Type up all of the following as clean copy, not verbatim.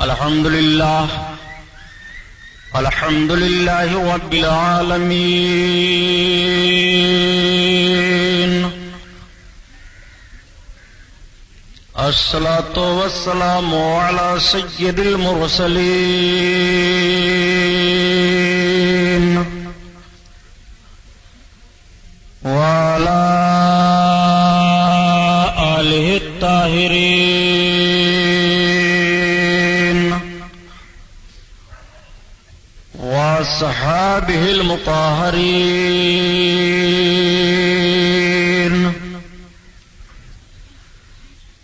الحمد لله رب العالمين، الصلاة والسلام على سيد المرسلين وعلى آله الطاهرين وصحابه المطهرين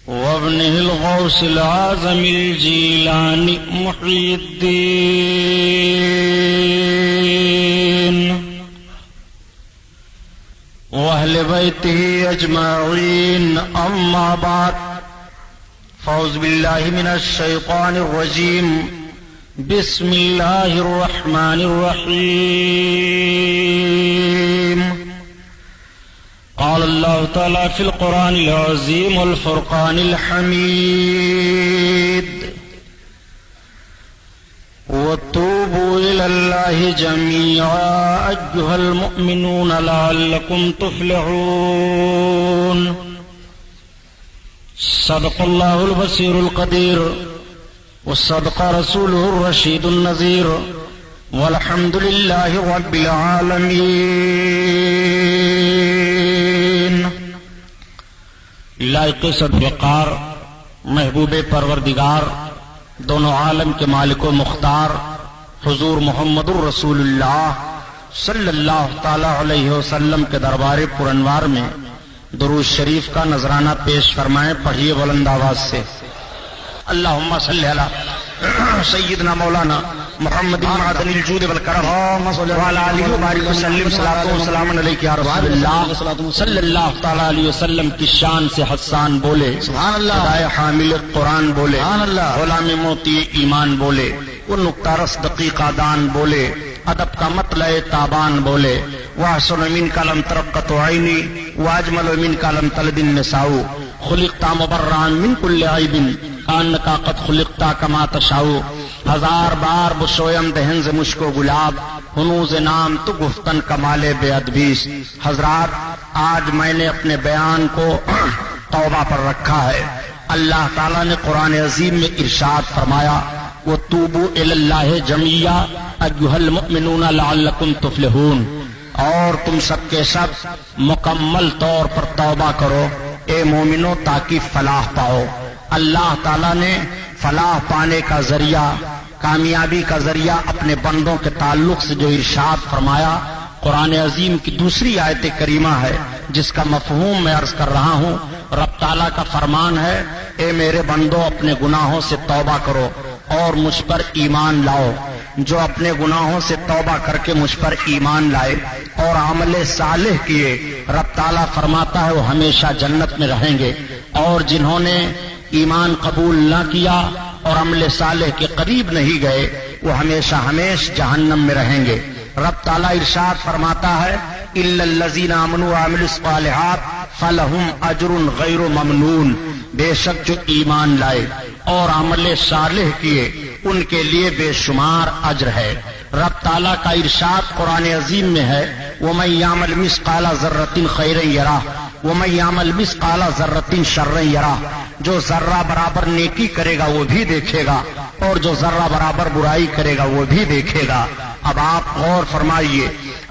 وابنه الغوث العظم الجيلاني محي الدين وأهل بيته أجمعين، أما بعد، فأعوذ بالله من الشيطان الرجيم، بسم الله الرحمن الرحيم. قال الله تعالى في القرآن العظيم والفرقان الحميد: وتوبوا إلى الله جميعا أيها المؤمنون لعلكم تفلحون. صدق الله البصير القدير وصدق رسوله الرشيد النذير، والحمد لله رب العالمين. لائق صدقار محبوب پروردگار دونوں عالم کے مالک و مختار حضور محمد الرسول اللہ صلی اللہ تعالی علیہ وسلم کے دربار پرانوار میں درود شریف کا نذرانہ پیش فرمائیں. پڑھیے بلند آواز سے: اللہم صلی علی سیدنا مولانا محمد معدن الجود والکرم وعلی آلہ وبارک وسلم. صلاۃ و سلام علیک یا رسول اللہ صلی اللہ تعالی علیہ وسلم کی شان سے حسان بولے سبحان اللہ، خدائے حامل قرآن بولے سبحان اللہ، غلام موتی ایمان بولے، وہ نقطہ رس دقیقہ دان بولے، ادب کا مطلع تابان بولے، وَأَحْسَنُ مِنْكَ لَمْ تَرَقَّتْ عَيْنِي وَأَجْمَلُ مِنْكَ لَمْ تَلِدِ النِّسَاءُ خُلِقْتَ مُبَرَّأً مِنْ كُلِّ عَيْبٍ كَأَنَّكَ قَدْ خُلِقْتَ كَمَا تَشَاءُ. ہزار بار بشویم دہن سے مشک و گلاب، ہنوز نام تو گفتن کمال بے ادبیس. حضرات، آج میں نے اپنے بیان کو توبہ پر رکھا ہے. اللہ تعالیٰ نے قرآن عظیم میں ارشاد فرمایا: وَتُوبُوا إِلَى اللَّهِ جَمِيعًا أَيُّهَا الْمُؤْمِنُونَ لَعَلَّكُمْ تُفْلِحُونَ. اور تم سب کے سب مکمل طور پر توبہ کرو اے مومنو تاکہ فلاح پاؤ. اللہ تعالیٰ نے فلاح پانے کا ذریعہ، کامیابی کا ذریعہ اپنے بندوں کے تعلق سے جو ارشاد فرمایا، قرآن عظیم کی دوسری آیت کریمہ ہے جس کا مفہوم میں عرض کر رہا ہوں. رب تعالیٰ کا فرمان ہے: اے میرے بندو اپنے گناہوں سے توبہ کرو اور مجھ پر ایمان لاؤ. جو اپنے گناہوں سے توبہ کر کے مجھ پر ایمان لائے اور عمل صالح کیے، رب تعالیٰ فرماتا ہے وہ ہمیشہ جنت میں رہیں گے. اور جنہوں نے ایمان قبول نہ کیا اور عمل صالح کے قریب نہیں گئے، وہ ہمیشہ ہمیشہ جہنم میں رہیں گے. رب تعالیٰ ارشاد فرماتا ہے: إِلَّا الَّذِينَ آمَنُوا وَعَمِلُوا الصَّالِحَاتِ فَلَهُمْ أَجْرٌ غَيْرُ مَمْنُونٍ. بے شک جو ایمان لائے اور عمل صالح کیے ان کے لیے بے شمار اجر ہے. رب تعالیٰ کا ارشاد قرآن عظیم میں ہے: وَمَن يَعْمَلْ مِثْقَالَ ذَرَّةٍ خَيْرًا يَرَهُ وَمَن يَعْمَلْ مِثْقَالَ ذَرَّةٍ شَرًّا يَرَهُ. جو ذرہ برابر نیکی کرے گا وہ بھی دیکھے گا اور جو ذرہ برابر برائی کرے گا وہ بھی دیکھے گا. اب آپ غور فرمائیے،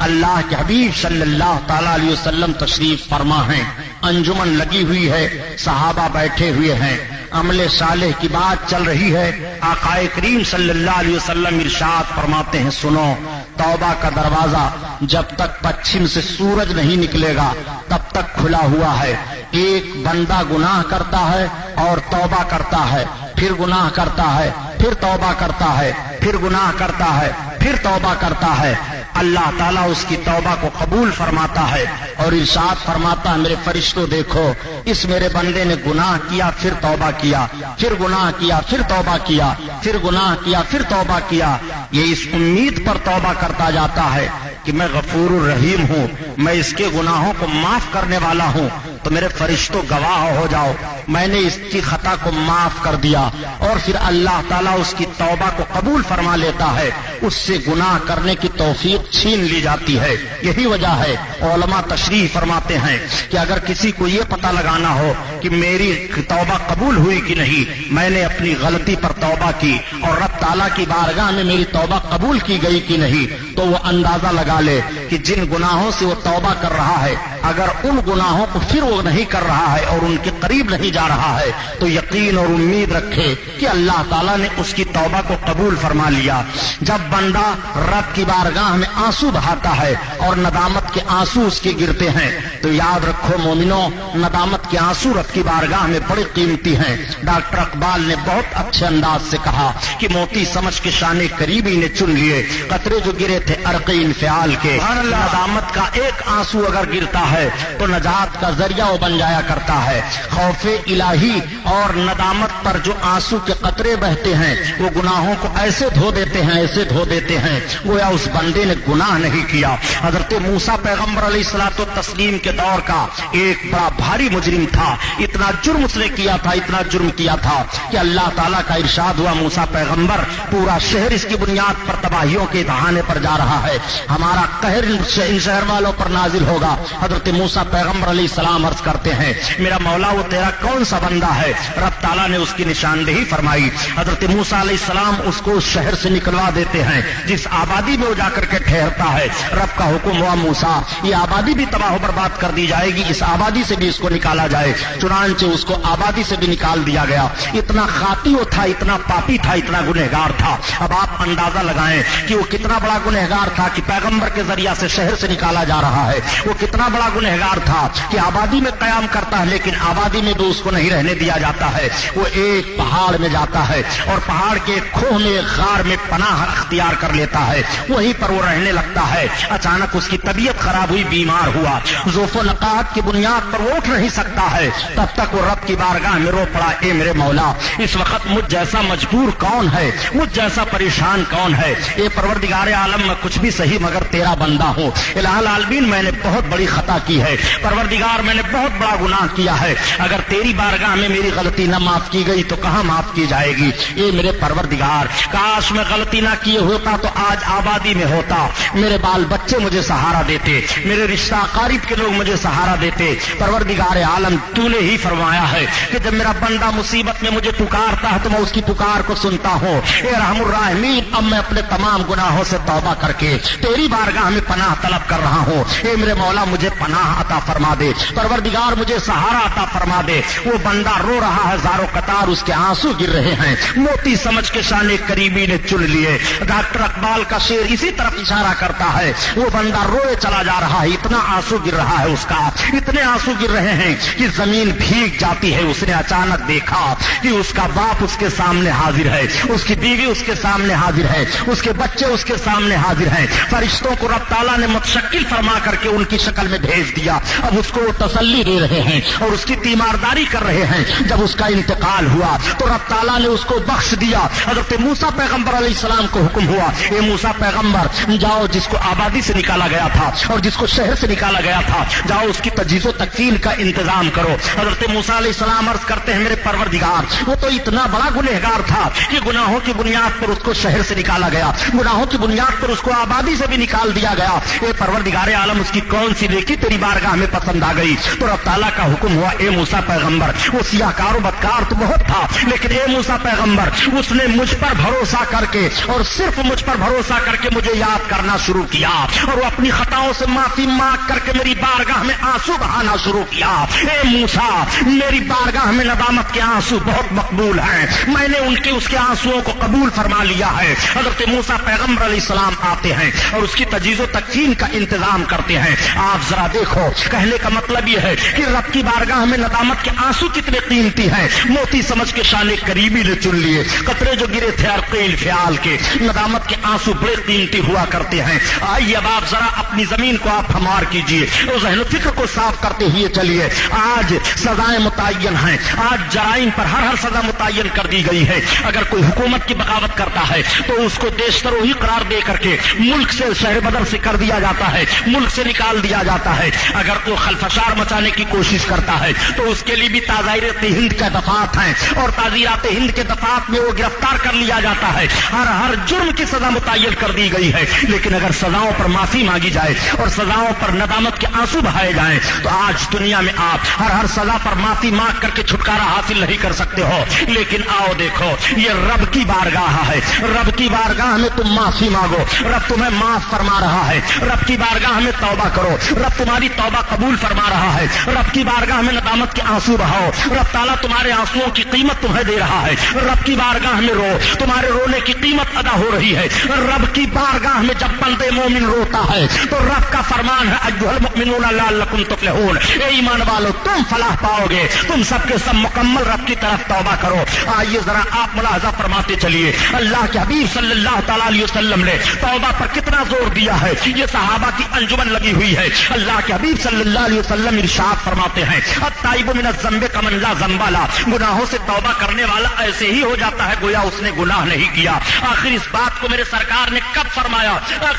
اللہ کے حبیب صلی اللہ تعالی علیہ وسلم تشریف فرما ہیں، انجمن لگی ہوئی ہے، صحابہ بیٹھے ہوئے ہیں، عمل صالح کی بات چل رہی ہے. آقا کریم صلی اللہ علیہ وسلم ارشاد فرماتے ہیں: سنو، توبہ کا دروازہ جب تک پچھم سے سورج نہیں نکلے گا تب تک کھلا ہوا ہے. ایک بندہ گناہ کرتا ہے اور توبہ کرتا ہے، پھر گناہ کرتا ہے، پھر توبہ کرتا ہے، پھر گناہ کرتا ہے، پھر توبہ کرتا ہے. اللہ تعالیٰ اس کی توبہ کو قبول فرماتا ہے اور ارشاد فرماتا ہے: میرے فرشتوں دیکھو، اس میرے بندے نے گناہ کیا پھر توبہ کیا، پھر گناہ کیا پھر توبہ کیا، پھر گناہ کیا پھر توبہ کیا. یہ اس امید پر توبہ کرتا جاتا ہے کہ میں غفور الرحیم ہوں، میں اس کے گناہوں کو معاف کرنے والا ہوں. تو میرے فرشتوں گواہ ہو جاؤ میں نے اس کی خطا کو معاف کر دیا، اور پھر اللہ تعالیٰ اس کی توبہ کو قبول فرما لیتا ہے، اس سے گناہ کرنے کی توفیق چھین لی جاتی ہے۔ یہی وجہ ہے علماء تشریح فرماتے ہیں کہ اگر کسی کو یہ پتہ لگانا ہو کہ میری توبہ قبول ہوئی کہ نہیں، میں نے اپنی غلطی پر توبہ کی اور رب تعالیٰ کی بارگاہ میں میری توبہ قبول کی گئی کہ نہیں، تو وہ اندازہ لگا لے کہ جن گناہوں سے وہ توبہ کر رہا ہے، اگر ان گناہوں کو پھر وہ نہیں کر رہا ہے اور ان کے قریب نہیں جا رہا ہے، تو یقین اور امید رکھے کہ اللہ تعالیٰ نے اس کی توبہ کو قبول فرما لیا۔ جب بندہ رب کی بارگاہ میں آنسو بہاتا ہے اور ندامت کے آنسو اس کے گرتے ہیں، تو یاد رکھو مومنوں، ندامت کے آنسو رب کی بارگاہ میں بڑے قیمتی ہیں۔ ڈاکٹر اقبال نے بہت اچھے انداز سے کہا کہ موتی سمجھ کے شان قریبی نے چن لیے قطرے جو گرے تھے عرق انفعال کے۔ ندامت کا ایک آنسو اگر گرتا ہے تو نجات کا ذریعہ وہ بن جایا کرتا ہے۔ خوف الہی اور ندامت پر جو آنسو کے قطرے بہتے ہیں وہ گناہوں کو ایسے دھو دیتے ہیں، ایسے دھو دیتے ہیں گویا اس بندے نے گناہ نہیں کیا۔ حضرت موسیٰ پیغمبر علیہ الصلوۃ والتسلیم کے دور کا ایک بڑا بھاری مجرم تھا، اتنا جرم اس نے کیا تھا، اتنا جرم کیا تھا کہ اللہ تعالیٰ کا ارشاد ہوا، موسیٰ پیغمبر پورا شہر اس کی بنیاد پر تباہیوں کے دہانے پر جا رہا ہے، ہمارا قہر ان شہر والوں پر نازل ہوگا۔ حضرت موسیٰ پیغمبر علیہ السلام عرض کرتے ہیں، میرا مولا وہ تیرا کون سا بندہ ہے؟ رب تعالیٰ نے اس کی نشاندہی فرمائی۔ حضرت موسیٰ علیہ السلام اس کو اس شہر سے نکلوا دیتے ہیں جس آبادی میں وہ جا کر کے ٹھہرتا ہے۔ رب کا حکم ہوا، موسیٰ یہ آبادی بھی تباہ و برباد کر دی جائے گی، اس آبادی سے بھی اس کو نکالا جائے۔ چنانچہ اس کو آبادی سے بھی نکال دیا گیا۔ اتنا خاطی وہ تھا، اتنا پاپی تھا، اتنا گنہگار تھا۔ اب آپ اندازہ لگائیں کہ وہ کتنا بڑا گنہگار تھا کہ پیغمبر کے ذریعہ سے شہر سے نکالا جا رہا ہے۔ وہ کتنا بڑا گنہگار تھا کہ آبادی میں قیام کرتا ہے لیکن آبادی میں بھی اس کو نہیں رہنے دیا جاتا ہے۔ وہ ایک پہاڑ میں جاتا ہے اور پہاڑ کے کھوہ میں، غار میں پناہ اختیار کر لیتا ہے، وہیں پر وہ رہنے لگتا ہے۔ اچانک اس کی طبیعت خراب ہوئی، بیمار ہوا، ذوف و نقاہت کی بنیاد پر وہ اٹھ نہیں سکتا ہے۔ تب تک وہ رب کی بارگاہ میں رو پڑا، اے میرے مولا اس وقت مجھ جیسا مجبور کون ہے، مجھ جیسا پریشان کون ہے؟ اے پروردگار عالم، میں کچھ بھی صحیح مگر تیرا بندہ ہوں۔ الہ العالمین میں نے بہت بڑی خطا کی ہے، پروردگار میں نے بہت بڑا گناہ کیا ہے، اگر تیری بارگاہ میں میری غلطی نہ معاف کی گئی تو کہاں معاف کی جائے گی؟ اے میرے پروردگار، کاش میں غلطی نہ کیے ہوتا تو آج آبادی میں ہوتا، میرے بال بچے مجھے سہارا دیتے، میرے رشتہ اقارب کے لوگ مجھے سہارا دیتے۔ پروردگار عالم تو نے ہی فرمایا ہے کہ جب میرا بندہ مصیبت میں مجھے پکارتا ہے تو میں اس کی پکار کو سنتا ہوں۔ اے رحم الراحمین، اب میں اپنے تمام گناہوں سے توبہ کر کے تیری بارگاہ میں پناہ طلب کر رہا ہوں۔ اے میرے مولا مجھے پناہ عطا فرما دے، پروردگار مجھے سہارا عطا فرما دے۔ وہ بندہ رو رہا ہے، زارو قطار اس کے آنسو گر رہے ہیں، موتی سمجھ کے شان قریبی نے چن لیے۔ ڈاکٹر اقبال کا شعر اسی طرف اشارہ کرتا ہے، وہ بندہ روئے چلا جا رہا ہے، اتنا آنسو گر رہا ہے اس کا، اتنے آنسو گر رہے ہیں کہ زمین بھیگ جاتی ہے۔ اس نے اچانک دیکھا کہ اس کا باپ اس کے سامنے حاضر ہے، اس کی بیوی اس کے سامنے حاضر ہے، اس کے بچے اس کے سامنے حاضر ہیں۔ فرشتوں کو رب تعالیٰ نے متشکل فرما کر کے ان کی شکل میں بھیج دیا۔ اب اس کو وہ تسلی دے رہے ہیں اور اس کی تیمارداری کر رہے ہیں۔ جب اس کا انتقال ہوا تو رب تعالیٰ نے اس کو بخش دیا۔ حضرت موسیٰ پیغمبر علیہ السلام کو حکم ہوا، اے موسیٰ پیغمبر جاؤ، جس کو آبادی سے نکالا گیا تھا اور جس کو شہر سے نکالا گیا تھا، جاؤ اس کی تجہیز و تکفین کا انتظام کرو۔ حضرت موسیٰ علیہ السلام عرض کرتے ہیں، میرے پروردگار وہ تو اتنا بڑا گنہگار تھا کہ گناہوں کی بنیاد پر اس کو شہر سے نکالا گیا، گناہوں کی بنیاد پر اس کو آبادی سے بھی نکال دیا گیا۔ اے پروردگار عالم، اس کی کون سی نیکی تیری بارگاہ میں پسند آ گئی؟ تو رب تعالیٰ کا حکم ہوا، اے موسیٰ پیغمبر وہ سیاہ کار و بدکار تو بہت تھا، لیکن اے موسیٰ پیغمبر اس نے مجھ پر بھروسہ کر کے اور صرف مجھ پر بھروسہ کر کے مجھے یاد کرنا شروع کیا اور وہ اپنی خطاؤں سے معافی مانگ کر کے میری بارگاہ میں آنسو بہانا شروع کیا۔ اے موسیٰ، میری بارگاہ میں ندامت کے آنسو بہت مقبول ہیں، میں نے اس کے آنسوؤں کو قبول فرما لیا ہے۔ حضرت موسیٰ پیغمبر علیہ السلام آتے ہیں اور اس کی تجہیز و تکفین کا انتظام کرتے ہیں۔ آپ ذرا دیکھو، کہنے کا مطلب یہ ہے کہ رب کی بارگاہ میں ندامت کے آنسو کتنے قیمتی ہیں، موتی سمجھ کے شان قریبی نے چن لیے، قطرے جو گرے تھے عرق انفعال کے، ندامت کے آنسو بڑے قیمتی ہوا کرتے ہیں۔ آئیے اب آپ ذرا اپنی زمین کو آپ ہموار کیجیے اور ذہن و فکر کو صاف کرتے ہوئے چلیے۔ آج سزائیں متعین ہیں، آج جرائم پر ہر سزا متعین کر دی گئی ہے۔ اگر اگر کوئی حکومت کی بغاوت کرتا ہے تو اس کو دیش دروہی قرار دے کر کے ملک سے شہر بدر سے کر دیا جاتا ہے، ملک سے نکال دیا جاتا ہے۔ اگر کوئی خلفشار مچانے کی کوشش کرتا ہے تو اس کے لیے بھی تعزیرات ہند کے دفعات ہیں، اور تعزیرات ہند کے دفعات میں وہ گرفتار کر لیا جاتا ہے۔ ہر جرم کی سزا متعین کر دی گئی ہے، لیکن اگر سزاؤں پر معافی مانگی جائے اور سزاؤں پر ندامت کے آنسو بہائے جائیں تو آج دنیا میں آپ ہر سزا پر معافی مانگ کر کے چھٹکارا حاصل نہیں کر سکتے ہو۔ لیکن آؤ دیکھو، یہ رب کی بارگاہ ہے، رب کی بارگاہ میں تم معافی مانگو، رب تمہیں معاف فرما رہا ہے۔ رب کی بارگاہ میں توبہ کرو، رب تمہاری توبہ قبول فرما رہا ہے۔ رب کی بارگاہ میں ندامت کے آنسو بہاؤ، رب تعالیٰ تمہارے آنسوؤں کی قیمت تمہیں دے رہا ہے۔ رب کی بارگاہ میں رو، تمہارے رونے کی قیمت ادا ہو رہی ہے۔ رب کی بارگاہ میں جب بندے مومن روتا ہے تو رب کا فرمان ہے ایھا المؤمنون لعلکم تفلحون، اے ایمان والو تم فلاح پاؤ گے۔ تم سب کے سب مکمل رب کی طرف توبہ کرو۔ آئیے ذرا آپ ملاحظہ فرماتے چلیے، اللہ کے حبیب صلی اللہ تعالیٰ علیہ وسلم نے توبہ پر کتنا زور دیا ہے۔ یہ صحابہ کی انجمن لگی ہوئی ہے۔ اللہ کے حبیب صلی اللہ علیہ وسلم ارشاد فرماتے ہیں التائب من الذنب کمن لا ذنب له، گناہوں سے توبہ کرنے والا ایسے ہی ہو جاتا ہے گویا اس نے گناہ نہیں کیا۔ آخر اس بات کو میرے سرکار نے کب فرمایا؟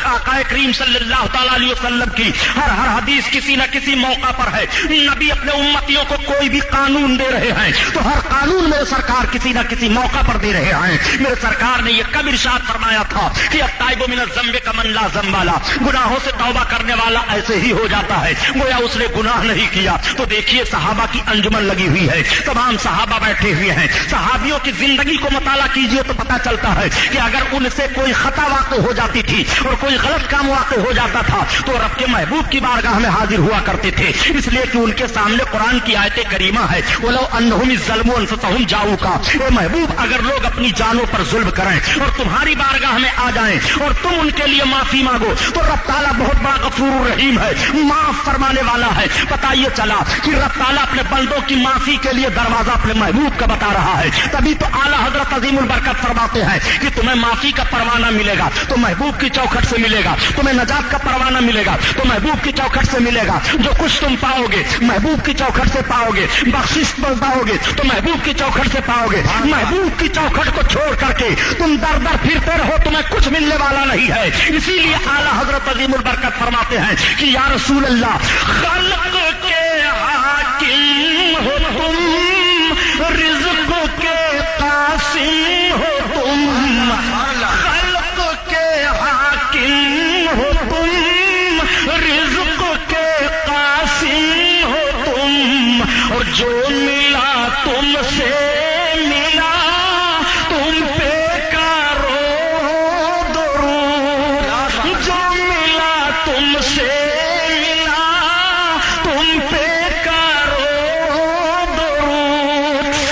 آقا کریم صلی اللہ تعالیٰ علیہ وسلم کی ہر حدیث کسی نہ کسی موقع پر ہے۔ نبی اپنے امتیوں کو کوئی بھی قانون دے رہے ہیں تو ہر قانون میرے سرکار کسی نہ کسی موقع پر دے رہے ہیں۔ میرے سرکار نے یہ کب ارشاد فرمایا تھا کہ التائب من الذنب کمن لا ذنب له، گناہوں سے توبہ کرنے والا ایسے ہی ہو جاتا ہے گویا اس نے گناہ نہیں کیا۔ تو دیکھیے صحابہ کی انجمن لگی ہوئی ہے، تمام صحابہ بیٹھے ہوئے ہیں۔ صحابیوں کی زندگی کو مطالعہ کیجئے تو پتہ چلتا ہے کہ اگر ان سے کوئی خطا واقع ہو جاتی تھی اور کوئی غلط کام واقع ہو جاتا تھا تو رب کے محبوب کی بارگاہ میں حاضر ہوا کرتے تھے، اس لیے کہ ان کے سامنے قرآن کی آیت کریمہ ہے وَلَوْ أَنَّهُمْ إِذْ ظَلَمُوا أَنفُسَهُمْ جَاءُوكَ، اے محبوب اگر لوگ اپنی جانوں پر ظلم کریں اور تمہاری بارگاہ میں آ جائیں اور تم ان کے لیے معافی مانگو تو رب تعالیٰ بہت بڑا غفور الرحیم ہے، معاف فرمانے والا ہے۔ پتہ یہ چلا کہ رب تعالیٰ اپنے بندوں کی معافی کے لیے دروازہ اپنے محبوب کا بتا رہا ہے، تبھی تو اعلیٰ حضرت عظیم البرکت فرماتے ہیں کہ تمہیں معافی کا پروانہ ملے گا تو محبوب کی چوکھٹ سے ملے گا، تمہیں نجات کا پروانہ ملے گا تو محبوب کی چوکھٹ سے ملے گا، جو کچھ تم پاؤ گے محبوب کی چوکھٹ سے پاؤ گے، بخشش پاؤ گے تو محبوب کی چوکھٹ سے پاؤ گے۔ محبوب کی چوکھٹ کو چھوڑ کر کے تم در در پھرتے رہو، تمہیں کچھ ملنے والا نہیں ہے۔ اسی لیے اعلیٰ حضرت عظیم البرکت فرماتے ہیں کہ یا رسول اللہ خلق کے حاکم ہو تم، رزق کے قاسم ہو تم، خلق کے حاکم ہو تم، رزق کے قاسم ہو تم، اور جو ملا تم سے ملا تم پہ کرو درود، جو ملا تم سے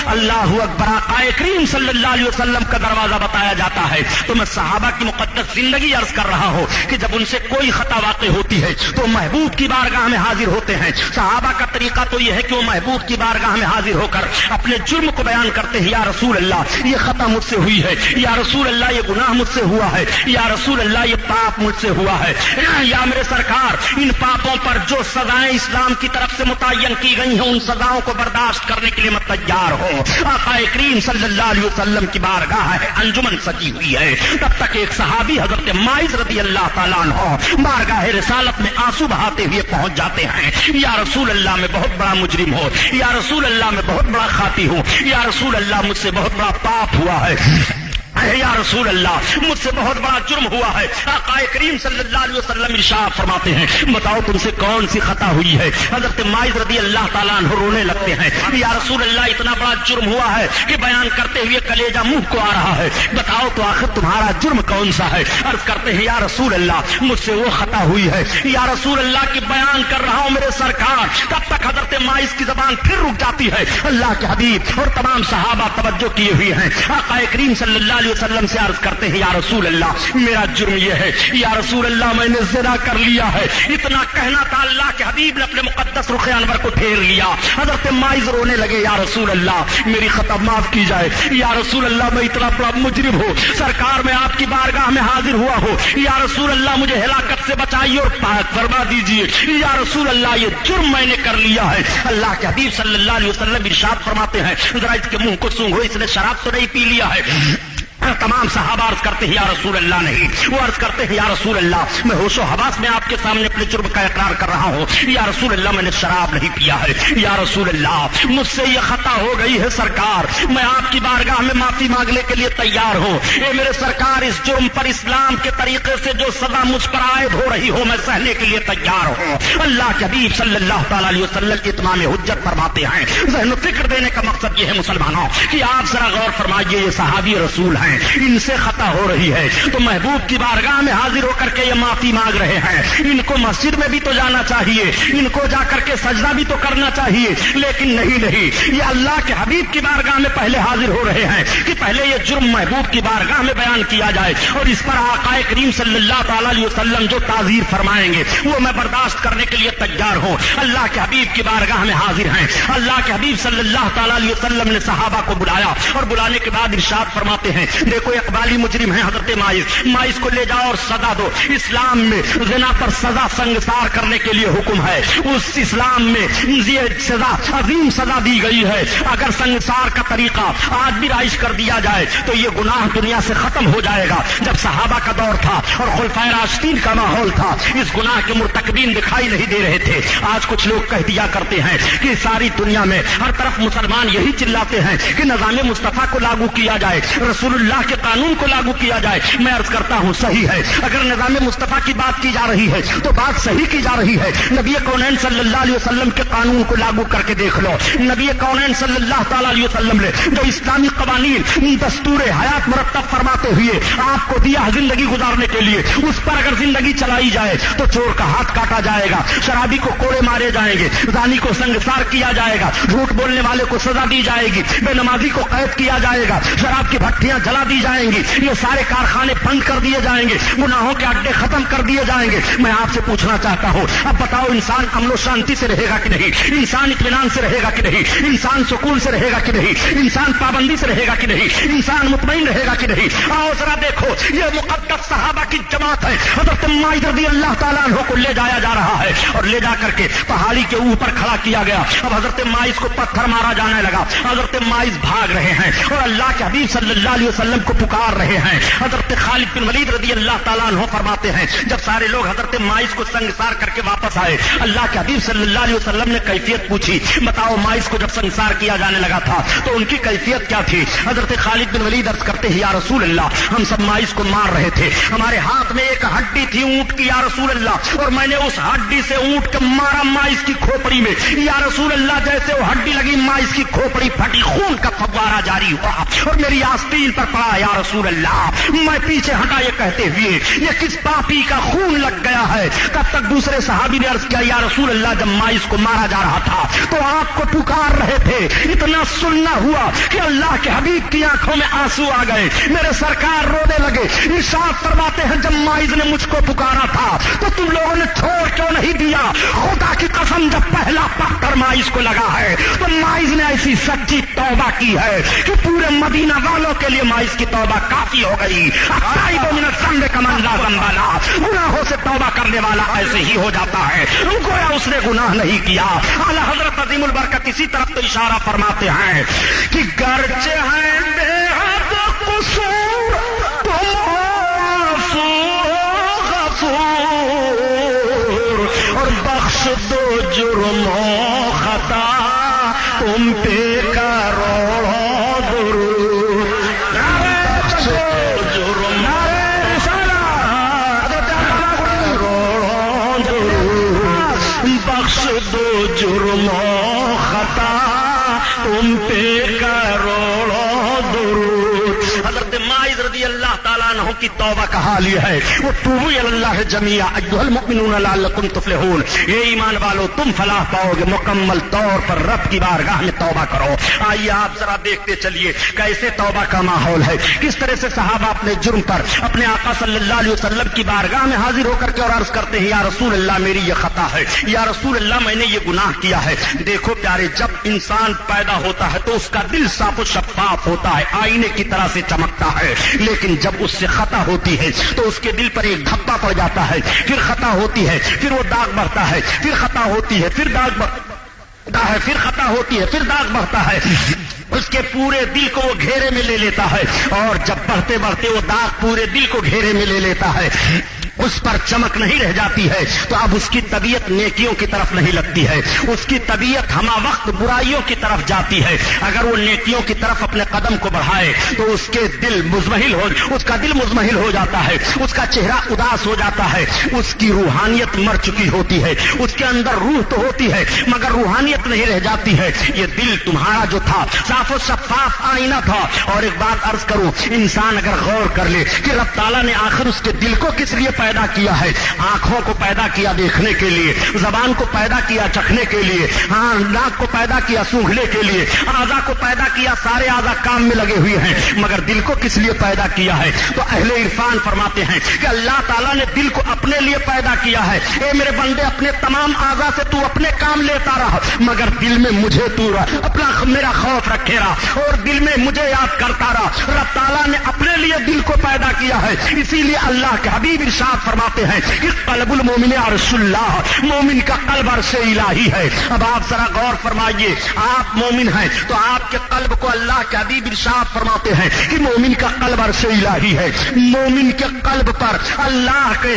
اللہ اکبر۔ آقا کریم صلی اللہ علیہ وسلم کا دروازہ بتایا جاتا ہے تو میں صحابہ کی مقدس زندگی عرض کر رہا ہوں کہ جب ان سے کوئی خطا واقع ہوتی ہے تو محبوب کی بارگاہ میں حاضر ہوتے ہیں۔ صحابہ کا طریقہ تو یہ ہے کہ وہ محبوب کی بارگاہ میں حاضر ہو کر اپنے جرم کو بیان کرتے ہیں، یا رسول اللہ یہ خطا مجھ سے ہوئی ہے، یا رسول اللہ یہ گناہ مجھ سے ہوا ہے، یا رسول اللہ یہ پاپ مجھ سے ہوا ہے، یا میرے سرکار ان پاپوں پر جو سزائیں اسلام کی طرف سے متعین کی گئی ہیں ان سزاؤں کو برداشت کرنے کے لیے میں تیار ہوں۔ آقا کریم صلی اللہ علیہ وسلم کی بارگاہ ہے انجمن سجی ہوئی ہے، تب تک ایک صحابی حضرت ماعز رضی اللہ تعالیٰ عنہ بارگاہ رسالت میں آنسو بہاتے ہوئے پہنچ جاتے ہیں، یا رسول اللہ میں بہت بڑا مجرم ہو، یا رسول اللہ میں بہت بڑا خاطی ہوں، یا رسول اللہ مجھ سے بہت بڑا پاپ ہوا ہے، یا رسول اللہ مجھ سے بہت بڑا جرم ہوا ہے۔ آقا کریم صلی اللہ علیہ وسلم ارشاد فرماتے ہیں بتاؤ تم سے کون سی خطا ہوئی ہے؟ حضرت ماعز رضی اللہ تعالیٰ عنہ رونے لگتے ہیں، یا رسول اللہ اتنا بڑا جرم ہوا ہے کہ بیان کرتے ہوئے کلیجہ منہ کو آ رہا ہے، بتاؤ تو آخر تمہارا جرم کون سا ہے؟ عرض کرتے ہیں یا رسول اللہ مجھ سے وہ خطا ہوئی ہے، یا رسول اللہ کی بیان کر رہا ہوں میرے سرکار۔ تب تک حضرت ماعز کی زبان پھر رک جاتی ہے۔ اللہ کے حبیب اور تمام صحابہ توجہ کیے ہوئے ہیں، آقا کریم صلی اللہ علیہ وسلم سے عرض کرتے ہیں یا رسول اللہ میرا جرم یہ ہے، یا رسول اللہ میں نے زنا کر لیا ہے۔ اتنا کہنا تھا، اللہ کے حبیب نے اپنے مقدس رخ انور کو پھیر لیا۔ حضرت ماعز رونے لگے، یا رسول اللہ میری خطا معاف کی جائے، یا رسول اللہ میں اتنا بڑا مجرم ہو، سرکار میں آپ کی بارگاہ میں حاضر ہوا ہو، یا رسول اللہ مجھے ہلاکت سے بچائیے اور پاک فرما دیجیے، یا رسول اللہ یہ جرم میں نے کر لیا ہے۔ اللہ کے حبیب صلی اللہ علیہ وسلم ارشاد فرماتے ہیں ذرا اس کے منہ کو سونگھو، اس نے شراب تو نہیں پی لیا ہے؟ تمام صحابہ عرض کرتے ہیں یا رسول اللہ نہیں۔ وہ عرض کرتے ہیں یا رسول اللہ میں ہوش و حواس میں آپ کے سامنے اپنے جرم کا اقرار کر رہا ہوں، یا رسول اللہ میں نے شراب نہیں پیا ہے، یا رسول اللہ مجھ سے یہ خطا ہو گئی ہے سرکار، میں آپ کی بارگاہ میں معافی مانگنے کے لیے تیار ہوں۔ اے میرے سرکار اس جرم پر اسلام کے طریقے سے جو سزا مجھ پر عائد ہو رہی ہو میں سہنے کے لیے تیار ہوں۔ اللہ کے حبیب صلی اللہ تعالی علیہ وسلم کی اتمام حجت فرماتے ہیں۔ ذہن و فکر دینے کا مقصد یہ ہے مسلمانوں کہ آپ ذرا غور فرمائیے، یہ صحابی رسول ہیں، ان سے خطا ہو رہی ہے تو محبوب کی بارگاہ میں حاضر ہو کر کے یہ معافی مانگ رہے ہیں۔ ان کو مسجد میں بھی تو جانا چاہیے، ان کو جا کر کے سجدہ بھی تو کرنا چاہیے، لیکن نہیں، یہ اللہ کے حبیب کی بارگاہ میں پہلے حاضر ہو رہے ہیں کہ پہلے یہ جرم محبوب کی بارگاہ میں بیان کیا جائے اور اس پر آقا کریم صلی اللہ تعالی علیہ وسلم جو تعزیر فرمائیں گے وہ میں برداشت کرنے کے لیے تیار ہوں۔ اللہ کے حبیب کی بارگاہ میں حاضر ہیں۔ اللہ کے حبیب صلی اللہ تعالی علیہ وسلم نے صحابہ کو بلایا اور بلانے کے بعد ارشاد فرماتے ہیں دیکھو اقبالی مجرم ہے حضرت ماعز کو لے جاؤ اور سزا دو۔ اسلام میں زنا پر سزا سنگسار کرنے کے لیے حکم ہے، اس اسلام میں یہ سزا عظیم سزا دی گئی ہے۔ اگر سنگسار کا طریقہ آج بھی رائج کر دیا جائے تو یہ گناہ دنیا سے ختم ہو جائے گا۔ جب صحابہ کا دور تھا اور خلفائے راشدین کا ماحول تھا اس گناہ کے مرتکبین دکھائی نہیں دے رہے تھے۔ آج کچھ لوگ کہہ دیا کرتے ہیں کہ ساری دنیا میں ہر طرف مسلمان یہی چلاتے ہیں کہ نظام مصطفیٰ کو لاگو کیا جائے، رسول اللہ کے قانون کو لاگو کیا جائے۔ میں عرض کرتا ہوں صحیح ہے، اگر نظام مصطفیٰ کی بات کی جا رہی ہے تو بات صحیح کی جا رہی ہے۔ نبی کونین صلی اللہ علیہ وسلم کے قانون کو لاگو کر کے دیکھ لو۔ نبی کونین صلی اللہ تعالی علیہ وسلم نے جو اسلامی قوانین دستور حیات مرتب فرماتے ہوئے آپ کو دیا زندگی گزارنے کے لیے، اس پر اگر زندگی چلائی جائے تو چور کا ہاتھ کاٹا جائے گا، شرابی کو کوڑے مارے جائیں گے، زانی کو سنگسار کیا جائے گا، جھوٹ بولنے والے کو سزا دی جائے گی، بے نمازی کو قید کیا جائے گا، شراب کی بھٹیاں جلا دی جائیں گی، یہ سارے کارخانے بند کر دیے جائیں گے، گناہوں کے اڈے ختم کر دیے جائیں گے۔ میں آپ سے پوچھنا چاہتا ہوں اب بتاؤ انسان امن و شانتی سے رہے گا کہ نہیں؟ انسان اطمینان سے رہے گا کہ نہیں؟ انسان سکون سے رہے گا کہ نہیں؟ انسان پابندی سے رہے گا کہ نہیں؟ انسان مطمئن رہے گا کہ نہیں؟ آؤ ذرا دیکھو یہ مقدس صحابہ کی جماعت ہے، حضرت ماعز رضی اللہ تعالیٰ عنہ کو لے جایا جا رہا ہے اور لے جا کر کے پہاڑی کے اوپر کھڑا کیا گیا۔ اب حضرت ماعز کو پتھر مارا جانے لگا، حضرت ماعز بھاگ رہے ہیں اور اللہ کے حبیب صلی اللہ علیہ وسلم کو پکار رہے ہیں۔ حضرت خالد بن ولید رضی اللہ تعالیٰ عنہ فرماتے ہیں جب سارے لوگ حضرت ماعز کو سنگسار کر کے واپس آئے، اللہ کے حبیب صلی اللہ علیہ وسلم نے کیفیت پوچھی، بتاؤ ماعز کو جب سنگسار کیا جانے لگا تھا تو ان کی کیفیت کیا تھی؟ حضرت خالد بن ولید عرض کرتے ہیں یا رسول اللہ ہم سب ماعز کو مار رہے تھے، ہمارے ہاتھ میں ایک ہڈی تھی اونٹ کی یا رسول اللہ، اور میں نے اس ہڈی سے اونٹ کو مارا ماعز کی کھوپڑی میں، یا رسول اللہ جیسے وہ ہڈی لگی ماعز کی کھوپڑی پھٹی، خون کا فوارہ جاری ہوا اور میری آستین پر پڑا یا رسول اللہ۔ میں پیچھے ہٹا یہ کہتے ہوئے یہ کس پاپی کا خون لگ گیا ہے؟ تب تک دوسرے صحابی نے عرض کیا یا رسول اللہ جب ماعز کو مارا جا رہا تھا تو آپ کو پکار رہے تھے، اتنا سننا ہوا کہ اللہ کے حبیب کی آنکھوں میں آنسو آ گئے، میرے سرکار رونے لگے۔ ارشاد فرماتے ہیں جب ماعز نے مجھ کو پکارا تھا تو تم لوگوں نے چھوڑ کیوں نہیں دیا؟ خدا کی قسم جب پہلا پتھر ماعز کو لگا ہے تو ماعز نے ایسی سچی توبہ کی ہے کہ پورے مدینہ والوں کے لیے ماعز کی توبہ کافی ہو گئی۔ گناہوں سے توبہ کرنے والا ایسے ہی ہو جاتا ہے گویا اس نے گناہ نہیں کیا۔ اعلیٰ حضرت عظیم البرکت اسی طرف تو اشارہ فرماتے ہیں کہ گرچہ ہیں بے حد قصور تم غفور، اور بخش دو جرم و خطا تم پہ کروڑوں درود، بخش دو جرم بخش دو جرم و خطا تم پہ کروڑوں درود۔ حضرت ماعز رضی رضی اللہ تعالیٰ عنہ کی توبہ کا حال یہ ہے، وہ توبوا الی اللہ جمیعا ایھا المؤمنون لعلکم تفلحون، یہ ایمان والو تم فلاح پاؤ گے، مکمل طور پر رب کی بارگاہ میں توبہ کرو۔ آئیے آپ ذرا دیکھتے چلیے کیسے توبہ کا ماحول ہے، کس طرح سے صحابہ اپنے جرم پر اپنے آقا صلی اللہ علیہ وسلم کی بارگاہ میں حاضر ہو کر کے اور عرض کرتے ہیں یا رسول اللہ میری یہ خطا ہے، یا رسول اللہ میں نے یہ گناہ کیا ہے۔ دیکھو پیارے، جب انسان پیدا ہوتا ہے تو اس کا دل صاف و شفاف ہوتا ہے، آئینے کی طرح سے چمکتا ہے، لیکن جب اس سے خطا ہوتی ہے تو اس کے دل پر ایک دھبا پڑ جاتا ہے، پھر خطا ہوتی ہے، پھر وہ داغ بڑھتا ہے، پھر خطا ہوتی ہے، پھر داغ بڑھتا ہے، پھر خطا ہوتی ہے، پھر داغ بڑھتا ہے، اس کے پورے دل کو وہ گھیرے میں لے لیتا ہے، اور جب بڑھتے بڑھتے وہ داغ پورے دل کو گھیرے میں لے لیتا ہے، اس پر چمک نہیں رہ جاتی ہے، تو اب اس کی طبیعت نیکیوں کی طرف نہیں لگتی ہے، اس کی طبیعت ہمہ وقت برائیوں کی طرف جاتی ہے۔ اگر وہ نیکیوں کی طرف اپنے قدم کو بڑھائے تو اس کا دل مزمحل ہو جاتا ہے، اس کا چہرہ اداس ہو جاتا ہے، اس کی روحانیت مر چکی ہوتی ہے، اس کے اندر روح تو ہوتی ہے مگر روحانیت نہیں رہ جاتی ہے۔ یہ دل تمہارا جو تھا صاف و شفاف آئینہ تھا۔ اور ایک بات عرض کروں، انسان اگر غور کر لے کہ رب تعالیٰ نے آخر اس کے دل کو کس لیے پیدا کیا ہے، آنکھوں کو پیدا کیا دیکھنے کے لیے، زبان کو پیدا کیا چکھنے کے لیے، ناک کو پیدا کیا سونگھنے کے لیے، اعضاء کو پیدا کیا، سارے اعضاء کام میں لگے ہوئے ہیں، مگر دل کو کس لیے پیدا کیا ہے؟ تو اہل عرفان فرماتے ہیں کہ اللہ تعالیٰ نے دل کو اپنے لیے پیدا کیا ہے۔ اے میرے بندے، اپنے تمام اعضاء سے تو اپنے کام لیتا رہا، مگر دل میں مجھے تو اپنا میرا خوف رکھے رہا اور دل میں مجھے یاد کرتا رہا۔ رب تعالیٰ نے اپنے لیے دل کو پیدا کیا ہے، اسی لیے اللہ کے حبیب ارشاد فرماتے ہیں کہ قلب المومن عرش اللہ، مومن کا قلب عرش الہی ہے۔ اب آپ ذرا غور فرمائیے، آپ مومن ہیں تو آپ کے قلب کو اللہ کے حبیب ارشاد فرماتے ہیں کہ مومن کا قلب عرش الہی ہے۔ مومن کے قلب پر اللہ کے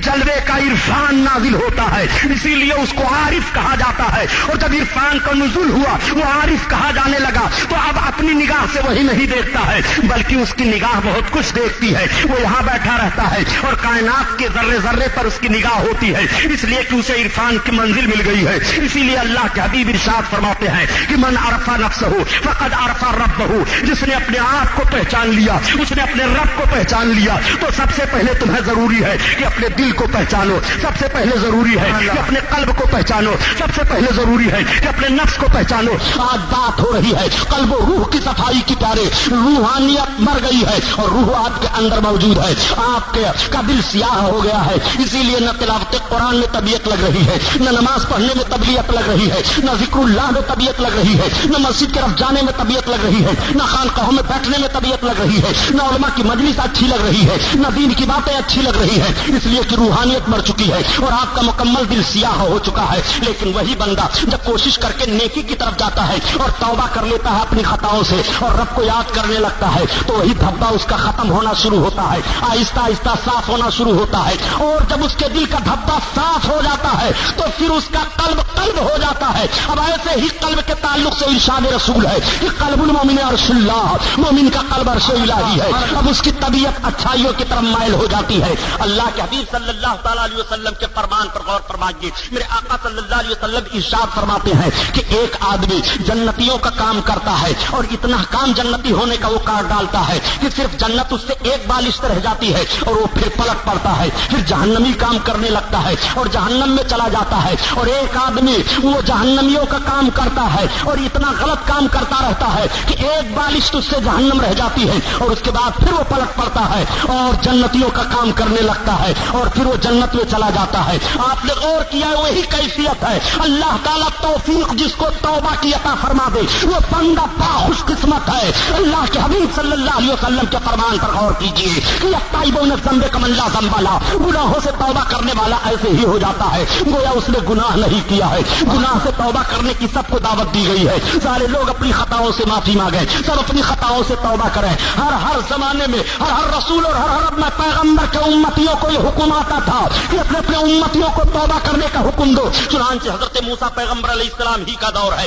جلوے کا عرفان نازل ہوتا ہے، اسی لیے اس کو عارف کہا جاتا ہے۔ اور جب عرفان کا نزول ہوا، وہ عارف کہا جانے لگا، تو اب اپنی نگاہ سے وہی نہیں دیکھتا ہے بلکہ اس کی نگاہ بہت کچھ دیکھتی ہے۔ وہ یہاں بیٹھا رہتا ہے اور کائنات کے ذرے ذرے پر اس کی نگاہ ہوتی ہے، اس لیے کہ اسے عرفان کی منزل مل گئی ہے۔ اسی لیے اللہ کے حبیب ارشاد فرماتے ہیں کہ من عرف نفسہ فقد عرف ربہ، جس نے اپنے آپ کو پہچان لیا اس نے اپنے رب کو پہچان لیا۔ تو سب سے پہلے تمہیں ضروری ہے کہ اپنے دل کو پہچانو، سب سے پہلے ضروری ہے کہ اپنے قلب کو پہچانو، سب سے پہلے ضروری ہے کہ اپنے نفس کو پہچانو۔ آج بات ہو رہی ہے قلب و روح کی صفائی کی پیارے، روحانیت مر گئی ہے اور روح آپ کے اندر موجود ہے، آپ کا دل سیاہ ہو گیا ہے، اسی لیے نہ تلاوت قرآن میں طبیعت لگ رہی ہے، نہ نماز پڑھنے میں طبیعت لگ رہی ہے، نہ ذکر اللہ میں طبیعت لگ رہی ہے، نہ مسجد کی طرف جانے میں طبیعت لگ رہی ہے، نہ خانقاہوں میں بیٹھنے میں طبیعت لگ رہی ہے، نہ علماء کی مجلس اچھی لگ رہی ہے، نہ دین کی باتیں اچھی لگ رہی ہے، اس لیے کہ روحانیت مر چکی ہے اور آپ کا مکمل دل سیاہ ہو چکا ہے۔ لیکن وہی بندہ جب کوشش کر کے نیکی کی طرف جاتا ہے اور توبہ کر لیتا ہے اپنی خطاؤں سے اور رب کو یاد کرنے لگتا ہے تو وہی دھبا اس کا ختم ہونا شروع ہوتا ہے، آہستہ آہستہ صاف ہونا شروع ہوتا ہے، اور جب اس کے دل کا دھبا صاف ہو جاتا ہے تو پھر اس کا قلب ہو جاتا ہے۔ اب ایسے ہی قلب کے تعلق سے ارشاد رسول ہے کہ قلب المومن عرش اللہ، مومن کا قلب عرش الہی ہے۔ اب اس کی طبیعت اچھائیوں کی طرف مائل ہو جاتی ہے۔ اللہ کے حبیب صلی اللہ تعالیٰ علیہ وسلم کے فرمان پر غور فرمائیے، میرے آقا صلی اللہ علیہ وسلم ارشاد فرماتے ہیں کہ ایک آدمی جنتیوں کا کام کرتا ہے اور اتنا کام جنتی ہونے کا وہ کار ڈالتا ہے کہ صرف جنت اس سے ایک بالشت رہ جاتی ہے اور وہ پھر پلٹ پڑتا ہے، پھر جہنمی کام کرنے لگتا ہے اور جہنم میں چلا جاتا ہے۔ اور ایک آدمی وہ جہنمیوں کا کام کرتا ہے اور اتنا غلط کام کرتا رہتا ہے کہ ایک بالشت اس سے جہنم رہ جاتی ہے اور اس کے بعد پھر وہ پلٹ پڑتا ہے اور جنتیوں کا کام کرنے لگتا ہے اور پھر وہ جنت میں چلا جاتا ہے۔ آپ نے غور کیا وہی کیفیت ہے۔ اللہ تعالیٰ توفیق جس کو توبہ کی عطا فرما دے وہ بندہ خوش قسمت ہے۔ اللہ کے حبیب صلی اللہ علیہ وسلم کے فرمان پر غور کیجیے کہ التائبون الذنب کمن لا ذنب لہ، گناہوں سے توبہ کرنے والا ایسے ہی ہو جاتا ہے گویا اس نے گناہ نہیں کیا ہے۔ گناہ سے توبہ کرنے کی سب کو دعوت دی گئی ہے، سارے لوگ اپنی خطاؤں سے معافی مانگیں، سب اپنی خطاؤں سے توبہ کریں۔ ہر زمانے میں ہر رسول اور ہر اپنا پیغمبر کے امتیوں کو یہ حکم آتا تھا کہ اپنے امتیوں کو توبہ کرنے کا حکم دو۔ چنانچہ حضرت موسیٰ پیغمبر علیہ السلام ہی کا دور ہے،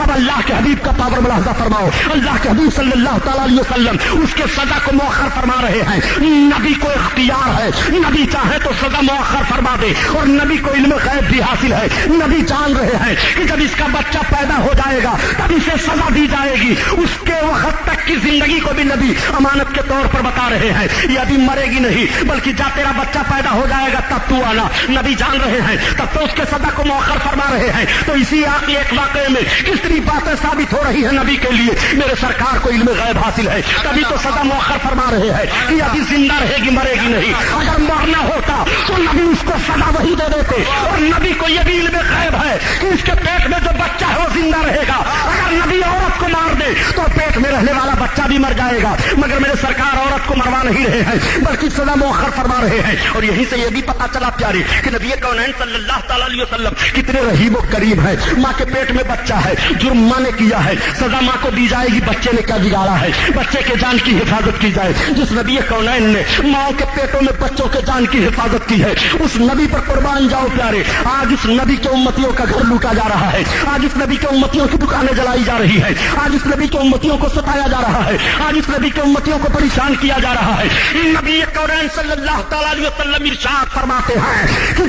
اب اللہ کے حبیب کا پاور ملاحظہ فرماؤ. اللہ کے حبیب صلی اللہ تعالی علیہ وسلم اس کے سزا کو مؤخر فرما رہے ہیں. نبی کو اختیار ہے, نبی چاہے تو سزا مؤخر فرما دے, اور نبی کو علم غیب بھی حاصل ہے. نبی جان رہے ہیں کہ جب اس کا بچہ پیدا ہو جائے گا تب اسے سزا دی جائے گی. اس کے وقت تک کی زندگی کو بھی نبی امانت کے طور پر بتا رہے ہیں. یہ ابھی مرے گی نہیں, بلکہ جب تیرا بچہ پیدا ہو جائے گا تب تو آنا. نبی جان رہے ہیں, تب تو اس کے سزا کو مؤخر فرما رہے ہیں. تو اسی ایک واقعے میں کتنی باتیں ثابت ہو رہی ہیں نبی کے لیے. میرے سرکار کو علم غیب حاصل ہے, تبھی تو سزا مؤخر فرما رہے ہیں کہ ابھی زندہ رہے گی, مرے گی نہیں. اگر مرنا ہوتا تو نبی اس کو سزا وہی دے دیتے, اور نبی کو یہ بھی علم غیب ہے کہ اس کے پیٹ میں جو بچہ ہے وہ زندہ رہے گا. اگر نبی عورت کو مار دے تو پیٹ میں رہنے والا بچہ بھی مر جائے گا, مگر میرے سرکار عورت کو مروا نہیں رہے ہیں بلکہ سزا مؤخر فرما رہے ہیں. اور یہیں سے یہ بھی پتا چلا پیارے کہ نبی کونین صلی اللہ تعالی علیہ وسلم کتنے رحیم و کریم ہے. ماں کے پیٹ میں بچہ ہے, جرم ماں نے کیا ہے, سزا ماں کو دی جائے گی. بچے نے کیا بگاڑا ہے, بچے کے جان کی حفاظت کی جائے. جس نبی کونین نے ماں کے پیٹوں میں بچوں کے جان کی حفاظت کی ہے, اس نبی پر قربان جاؤ پیارے. آج اس نبی کے امتیوں کا گھر لوٹا جا رہا ہے, آج اس نبی کے امتیوں کی دکانیں جلائی جا رہی ہے, آج اس نبی کے امتیوں کو ستایا جا رہا ہے, آج اس نبی کے امتیوں کو پریشان کیا جا رہا ہے. نبی کونین صلی اللہ تعالی علیہ وسلم ارشاد فرماتے ہیں کہ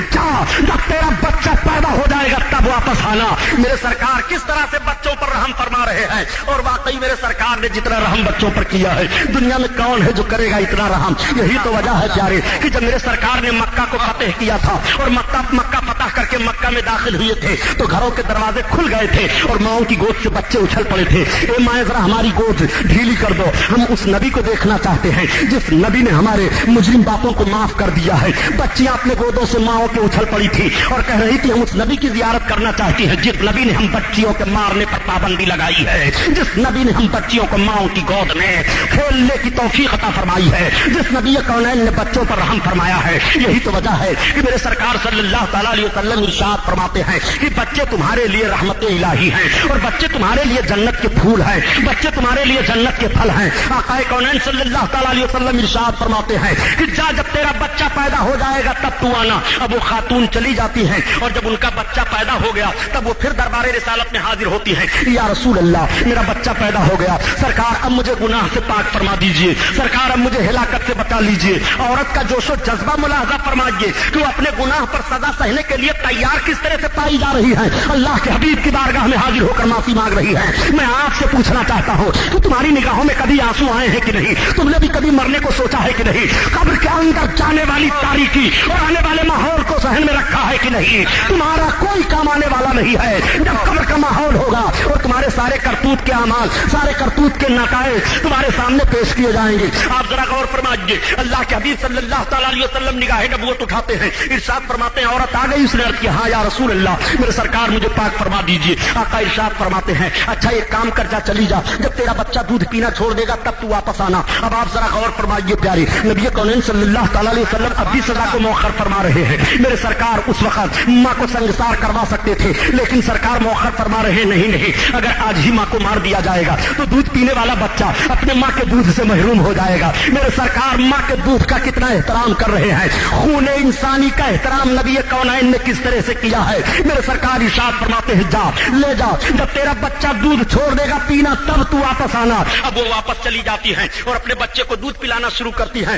جب تیرا بچہ پیدا ہو جائے گا تب واپس آنا. میرے سرکار کس طرح سے بچوں پر رحم فرما رہے ہیں, اور واقعی میرے سرکار نے جتنا رحم بچوں پر کیا ہے دنیا میں کون ہے جو کرے گا اتنا رحم. یہی تو وجہ ہے پیارے کہ جب میرے سرکار نے مکہ کو فتح کیا تھا اور مکہ فتح کر کے مکہ میں داخل ہوئے تھے تو گھروں کے دروازے کھل گئے تھے اور ماؤں کی گود سے بچے اچھل پڑے تھے. اے مائیں ذرا ہماری گود ڈھیلی کر دو, ہم اس نبی کو دیکھنا چاہتے ہیں جس نبی نے ہمارے مجرم باپوں کو معاف کر دیا ہے. بچیاں اپنے گودوں سے ماؤں کے اچھل پڑی تھی اور کہہ رہی تھی ہم اس نبی کی زیارت کرنا چاہتی ہیں جس نبی نے ہم بچیوں کے مارنے پر پابندی لگائی ہے, جس نبی نے ہم بچیوں کو ماؤں کی گود میں کھیلنے کی توفیق عطا فرمائی ہے, جس نبی کونین نے بچوں پر رحم فرمایا ہے. یہی تو وجہ ہے کہ میرے سرکار صلی اللہ تعالی علیہ وسلم ارشاد فرماتے ہیں کہ بچے تمہارے لیے رحمت الہی ہیں اور بچے تمہارے لیے جنت کے پھول ہیں, بچے تمہارے لیے جنت کے پھل ہیں. آقا کونین صلی اللہ تعالی علیہ وسلم ارشاد فرماتے ہیں کہ جب تیرا بچہ پیدا ہو جائے گا تب تو آنا. اب وہ خاتون چلی جاتی ہیں اور جب ان کا بچہ پیدا ہو گیا تب وہ پھر دربار رسالت میں حاضر ہوتی ہیں. یا رسول اللہ میرا بچہ پیدا ہو گیا, سرکار اب مجھے گناہ سے پاک فرما دیجئے, سرکار اب مجھے ہلاکت سے بچا لیجئے. عورت کا جوش و جذبہ ملاحظہ فرمائیے کہ وہ اپنے گناہ پر سزا سہنے کے لیے تیار کس طرح سے پائی جا رہی ہے. اللہ کے حبیب کی بارگاہ میں حاضر ہو کر معافی مانگ رہی ہے. میں آپ سے پوچھنا چاہتا ہوں کہ تمہاری نگاہوں میں کبھی آنسو آئے ہیں کہ نہیں, تم نے بھی کبھی مرنے کو سوچا ہے کہ نہیں, قبر کے اندر جانے والی تاریکی اور آنے والے ماحول کو ذہن میں رکھا ہے کہ نہیں. تمہارا کوئی کام آنے والا نہیں ہے جب قبر کا ماحول ہوگا اور تمہارے سارے کرتوت کے اعمال, سارے کرتوت کے نتائج تمہارے سامنے پیش کیے جائیں گے. آپ ذرا غور فرمائیے, اللہ کے حبیب صلی اللہ تعالی علیہ وسلم نگاہ نبوت اٹھاتے ہیں, ارشاد فرماتے ہیں عورت آ گئی, اس نے عرض کیا ہاں یا رسول اللہ میرے سرکار مجھے پاک فرما دیجئے. آقا ارشاد فرماتے ہیں اچھا ایک کام کر جا, چلی جا, جب تیرا بچہ دودھ پینا چھوڑ دے گا تب تو واپس آنا. اب آپ ذرا غور فرمائیے پیارے, نبی کونین صلی اللہ تعالی علیہ وسلم اب بھی سزا کو مؤخر فرما رہے ہیں. میرے سرکار اس وقت ماں کو سنگسار کروا سکتے تھے لیکن سرکار مؤخر فرما رہے نہیں, اگر آج ہی ماں کو مار دیا جائے گا تو دودھ پینے والا بچہ اپنے ماں کے دودھ سے محروم ہو جائے گا. میرے سرکار ماں کے دودھ کا کتنا احترام کر رہے ہیں, خون انسانی کا احترام نبی کونین نے کس طرح سے کیا ہے. میرے سرکار ارشاد فرماتے ہیں جا لے جا, جب تیرا بچہ دودھ چھوڑ دے گا پینا تب تو واپس آنا. اب وہ واپس چلی جاتی ہیں اور اپنے بچے کو دودھ پلانا شروع کرتی ہیں.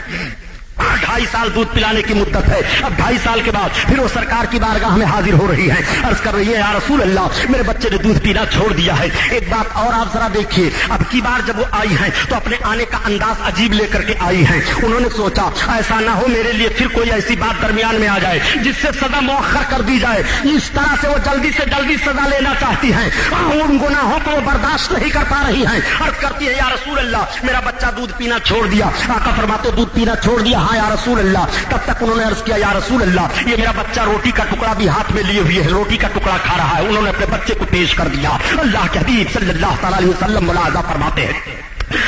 2.5 سال دودھ پلانے کی مدت ہے. اب 2.5 سال کے بعد پھر وہ سرکار کی بارگاہ میں حاضر ہو رہی ہے, عرض کر رہی ہے یا رسول اللہ میرے بچے نے دودھ پینا چھوڑ دیا ہے. ایک بات اور آپ ذرا دیکھیے, اب کی بار جب وہ آئی ہیں تو اپنے آنے کا انداز عجیب لے کر کے آئی ہیں. انہوں نے سوچا ایسا نہ ہو میرے لیے پھر کوئی ایسی بات درمیان میں آ جائے جس سے سزا مؤخر کر دی جائے. اس طرح سے وہ جلدی سے جلدی سزا لینا چاہتی ہیں, ان گناہوں کو وہ برداشت نہیں کر پا رہی ہیں. عرض کرتی ہے یا رسول اللہ میرا بچہ دودھ پینا چھوڑ دیا. آقا فرماتے دودھ پینا چھوڑ دیا, ہاں یا رسول اللہ. تب تک انہوں نے عرض کیا یا رسول اللہ یہ میرا بچہ روٹی کا ٹکڑا بھی ہاتھ میں لیے ہوئے ہے, روٹی کا ٹکڑا کھا رہا ہے. انہوں نے اپنے بچے کو پیش کر دیا. اللہ کے حبیب صلی اللہ تعالی علیہ وسلم ملاحظہ فرماتے ہیں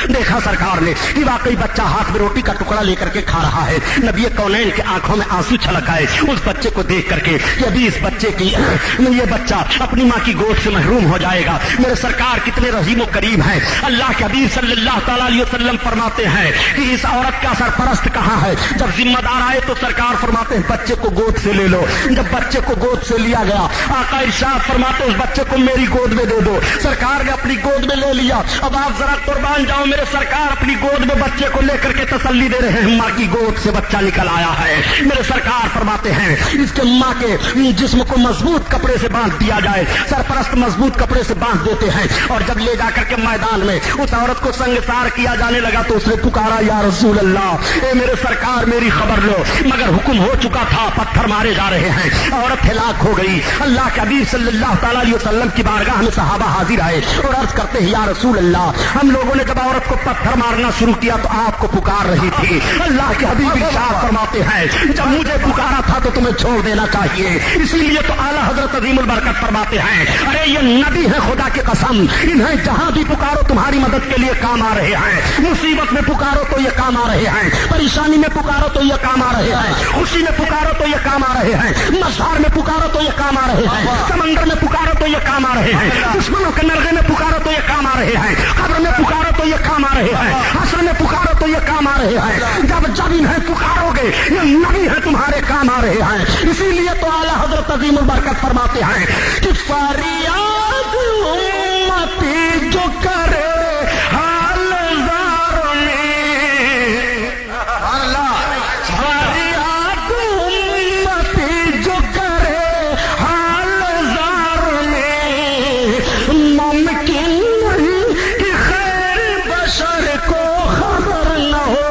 دیکھا سرکار نے کہ واقعی بچہ ہاتھ میں روٹی کا ٹکڑا لے کر کے کھا رہا ہے. نبی کونین کی آنکھوں میں آنسو چھلک آئے اس بچے کو دیکھ کر کے کہ ابھی اس بچے کی یہ بچہ اپنی ماں کی گود سے محروم ہو جائے گا. میرے سرکار کتنے رحیم و کریم ہیں. اللہ کے حبیب صلی اللہ تعالیٰ علیہ وسلم فرماتے ہیں کہ اس عورت کا سرپرست کہاں ہے؟ جب ذمہ دار آئے تو سرکار فرماتے ہیں بچے کو گود سے لے لو. جب بچے کو گود سے لیا گیا آقا ارشاد فرماتے اس بچے کو میری گود میں دے دو. سرکار نے اپنی گود میں لے لیا. اب آپ ذرا قربان جاؤ میرے سرکار اپنی گود میں بچے کو لے کر کے تسلی دے رہے ہیں ماں کی گود سے بچہ نکل آیا ہے. میرے سرکار فرماتے ہیں اس کے ماں کے جسم کو مضبوط کپڑے سے باندھ دیا جائے. سرپرست مضبوط کپڑے سے باندھ دیتے ہیں اور جب لے جا کر کے میدان میں اس عورت کو سنگسار کیا جانے لگا تو اس نے پکارا یا رسول اللہ اے میرے سرکار میری خبر لو. مگر حکم ہو چکا تھا پتھر مارے جا رہے ہیں. عورت ہلاک ہو گئی. اللہ کے حبیب صلی اللہ تعالیٰ علیہ وسلم کی بارگاہ میں صحابہ حاضر آئے اور عرض کرتے ہیں یا رسول اللہ ہم لوگوں نے جب عورت کو پتھر مارنا شروع کیا تو آپ کو پکار رہی تھی. اللہ کے حبیب ارشاد فرماتے ہیں جب مجھے پکارا تھا تو تمہیں چھوڑ دینا چاہیے. اسی لیے تو اعلیٰ حضرت عظیم البرکت فرماتے ہیں ارے یہ نبی ہے خدا کی قسم انہیں جہاں بھی پکارو تمہاری مدد کے لیے کام آ رہے ہیں. مصیبت میں پکارو تو یہ کام آ رہے ہیں. پریشانی میں پکارو تو یہ کام آ رہے ہیں. خوشی میں پکارو تو یہ کام آ رہے ہیں. مزار میں پکارو تو یہ کام آ رہے ہیں. سمندر میں پکارو تو یہ کام آ رہے ہیں. دشمنوں کے نرغے میں پکارو تو یہ کام آ رہے ہیں. قبر میں پکارو تو یہ کام آ رہے ہیں. حشر میں پکارو تو یہ کام آ رہے ہیں. جب انہیں پکارو گے یہ نبی ہے تمہارے کام آ رہے ہیں. اسی لیے تو اعلیٰ حضرت عظیم البرکت فرماتے ہیں کہ فریاد امتی جو کرے حال زار میں فریاد امتی جو کرے حال زار میں ممکن نہیں کہ خیر بشر کو خبر نہ ہو.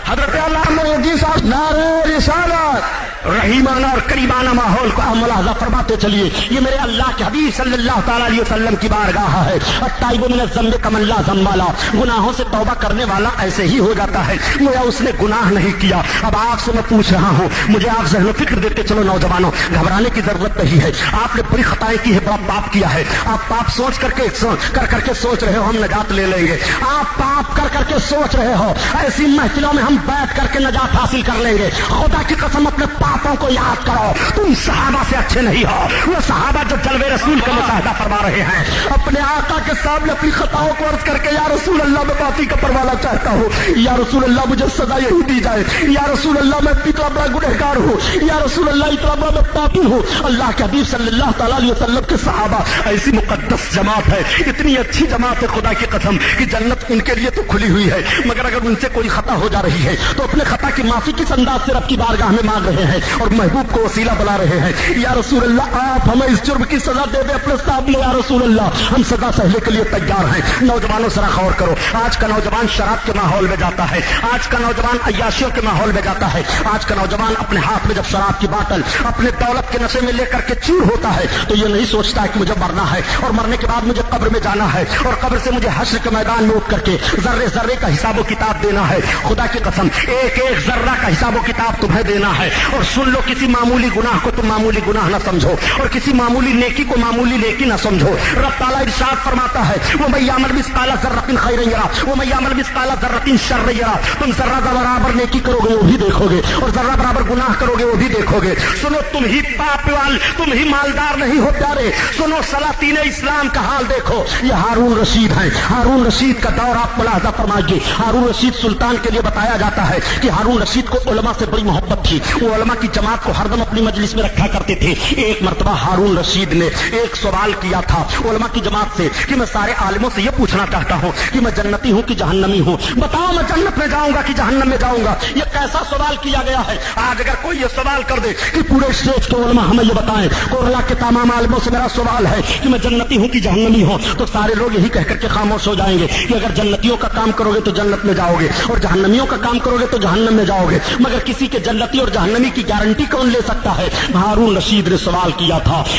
حضرت علامہ صاحب نعرہ رسالت رحیمانہ اور کریمانہ ماحول کو ملاحظہ فرماتے چلیے. یہ میرے اللہ کے حبیب صلی اللہ تعالیٰ علیہ وسلم کی بارگاہ ہے. التائب من الذنب کمن لا ذنب له گناہوں سے توبہ کرنے والا ایسے ہی ہو جاتا ہے گویا اس نے گناہ نہیں کیا. اب آپ سے میں پوچھ رہا ہوں مجھے آپ ذہن و فکر دیتے چلو نوجوانوں گھبرانے کی ضرورت نہیں ہے. آپ نے بڑی خطائیں کی ہے بڑا پاپ کیا ہے. آپ پاپ سوچ کر کے سوچ رہے ہو ہم نجات لے لیں گے. آپ پاپ کر کے سوچ رہے ہو ایسی محفلوں میں ہم بیٹھ کر کے نجات حاصل کر لیں گے. خدا کی قسم اپنے پاپوں کو یاد کرو. تم صحابہ سے اچھے نہیں ہو. وہ صحابہ جو جلوے رسول کا مشاہدہ فرما رہے ہیں اپنے آقا کے سامنے اپنی خطاؤں کو عرض کر کے یا رسول اللہ میں معافی کا پروانا چاہتا ہوں. یا رسول اللہ مجھے سزا یہی دی جائے. یا رسول اللہ میں اتنا بڑا گنہگار ہوں. یا رسول اللہ اتنا بڑا میں پاپی ہوں. اللہ کے حبیب صلی اللہ تعالیٰ علیہ وسلم کے صحابہ ایسی مقدس جماعت ہے اتنی اچھی جماعت ہے خدا کی قسم کہ جنت ان کے لیے تو کھلی ہوئی ہے مگر اگر ان سے کوئی خطا ہو جا رہی ہے تو اپنے خطا کی معافی کس انداز سے رب کی بارگاہ میں مانگ رہے ہیں اور محبوب کو وسیلہ بنا رہے ہیں. یا رسول اللہ آپ ہمیں اس جرم کی سزا دے دے اپنے سامنے. یا رسول اللہ ہم سزا سہنے کے لیے تیار ہیں. نوجوانوں ذرا غور کرو. آج کا نوجوان شراب کے ماحول میں جاتا ہے. آج کا نوجوان عیاشیوں کے ماحول میں جاتا ہے. آج کا نوجوان اپنے ہاتھ میں جب شراب کی باٹل اپنے دولت کے نشے میں لے کر کے چور ہوتا ہے تو یہ نہیں سوچتا ہے کہ مجھے مرنا ہے اور مرنے کے بعد مجھے قبر میں جانا ہے اور قبر سے مجھے حشر کے میدان میں اٹھ کر کے ذرے ذرے کا حساب و کتاب دینا ہے. خدا کی قسم ایک ایک ذرہ کا حساب و کتاب تمہیں دینا ہے. اور سن لو کسی معمولی گناہ کو تم معمولی گناہ نہ سمجھو اور کسی معمولی نیکی کو معمولی نیکی نہ سمجھو. رب تعالیٰ ارشاد فرماتا ہے وَمَن يَعْمَلْ مِثْقَالَ ذَرَّةٍ خَيْرًا يَرَهُ وَمَن يَعْمَلْ مِثْقَالَ ذَرَّةٍ شَرًّا يَرَهُ. تم ذرہ برابر نیکی کرو گے وہ بھی دیکھو گے اور ذرہ برابر گناہ کرو گے وہ بھی دیکھو گے. سنو تم ہی پاپ وال تم ہی مالدار نہیں ہو پیارے. سنو سلاطین اسلام کا حال دیکھو. یہ ہارون رشید ہیں. ہارون رشید کا دور آپ ملاحظہ فرمائیے. ہارون رشید سلطان کے لیے بتایا جاتا ہے کہ ہارون رشید کو علماء سے بڑی محبت تھی. وہ علماء کی جماعت کو ہر دم اپنی مجلس میں رکھا کرتے تھے. ایک مرتبہ ہارون رشید نے ایک سوال کیا تھا علماء کی جماعت سے کہ میں سارے عالموں سے یہ پوچھنا چاہتا ہوں کہ میں جنتی ہوں کہ جہنمی ہوں. بتاؤ میں جنت میں جاؤں گا کہ جہنم میں جاؤں گا. یہ کیسا سوال کیا گیا ہے. آج اگر کوئی یہ سوال کر دے کہ پورے اسٹیج کے علماء ہمیں یہ بتائیں کورلا کے تمام عالموں سے میرا سوال ہے کہ میں جنتی ہوں کہ جہنمی ہوں تو سارے لوگ یہی کہہ کر کے خاموش ہو جائیں گے کہ اگر جنتیوں کا کام کرو گے تو جنت میں جاؤ گے اور جہنمیوں کا کام کرو گے تو جہنم میں جاؤ گے. مگر کسی کے جنتی اور جہنمی کی گارنٹی کون لے سکتا ہے. ہارون رشید نے سوال کیا تھا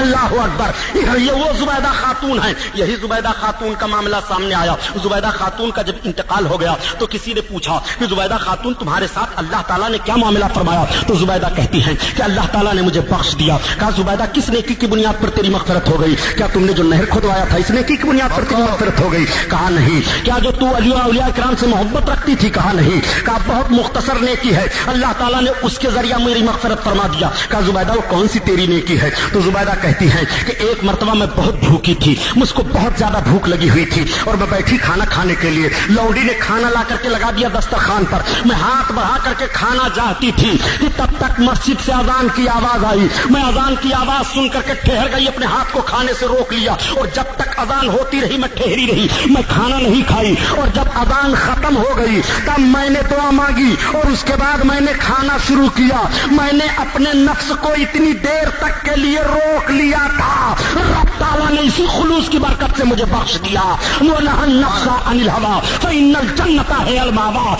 اللہ اکبر. یہ وہ زبیدہ خاتون ہیں. یہی زبیدہ خاتون کا معاملہ سامنے آیا. زبیدہ خاتون کا جب انتقال ہو گیا تو کسی نے پوچھا کہ زبیدہ خاتون تمہارے ساتھ اللہ تعالیٰ نے کیا معاملہ فرمایا؟ تو زبیدہ کہتی ہیں کہ اللہ تعالیٰ نے مجھے بخش دیا. کہا زبیدہ کس نیکی کی بنیاد پر تیری مغفرت ہو گئی؟ کیا تم نے جو نہر کھدوایا تھا اس نیکی کی بنیاد پر تیری مغفرت ہو گئی؟ کہا نہیں. کیا جو تو اولیاء کرام سے محبت رکھتی تھی؟ کہا نہیں. کہا بہت مختصر نیکی ہے, اللہ تعالیٰ نے اس کے ذریعہ میری مغفرت فرما دیا. کہا زبیدہ وہ کون سی تیری نیکی ہے؟ تو زبیدہ کہتی ہیں کہ ایک مرتبہ میں بہت بھوکی تھی, مجھ کو بہت زیادہ بھوک لگی ہوئی تھی اور میں بیٹھی کھانا کھانے کے لیے. لوڈی نے کھانا لا کر کے لگا دیا دسترخوان پر. میں ہاتھ بڑھا کر کے کھانا چاہتی تھی کہ تب تک مسجد سے اذان کی آواز آئی. میں اذان کی آواز سن کر کے ٹھہر گئی, اپنے ہاتھ کو کھانے سے روک لیا اور جب تک اذان ہوتی رہی میں ٹھہری رہی, میں کھانا نہیں کھائی. اور جب اذان ختم ہو گئی تب میں نے دعا مانگی اور اس کے بعد میں نے کھانا شروع کیا. میں نے اپنے نفس کو اتنی دیر تک کے لیے روک لیا تھا, رب تعالیٰ نے اسی خلوص کی برکت سے مجھے بخش دیا. وَنَهَى النَّفْسَ عَنِ الْهَوَىٰ فَإِنَّ الْجَنَّةَ هِيَ الْمَأْوَىٰ.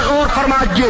غور فرمائیے,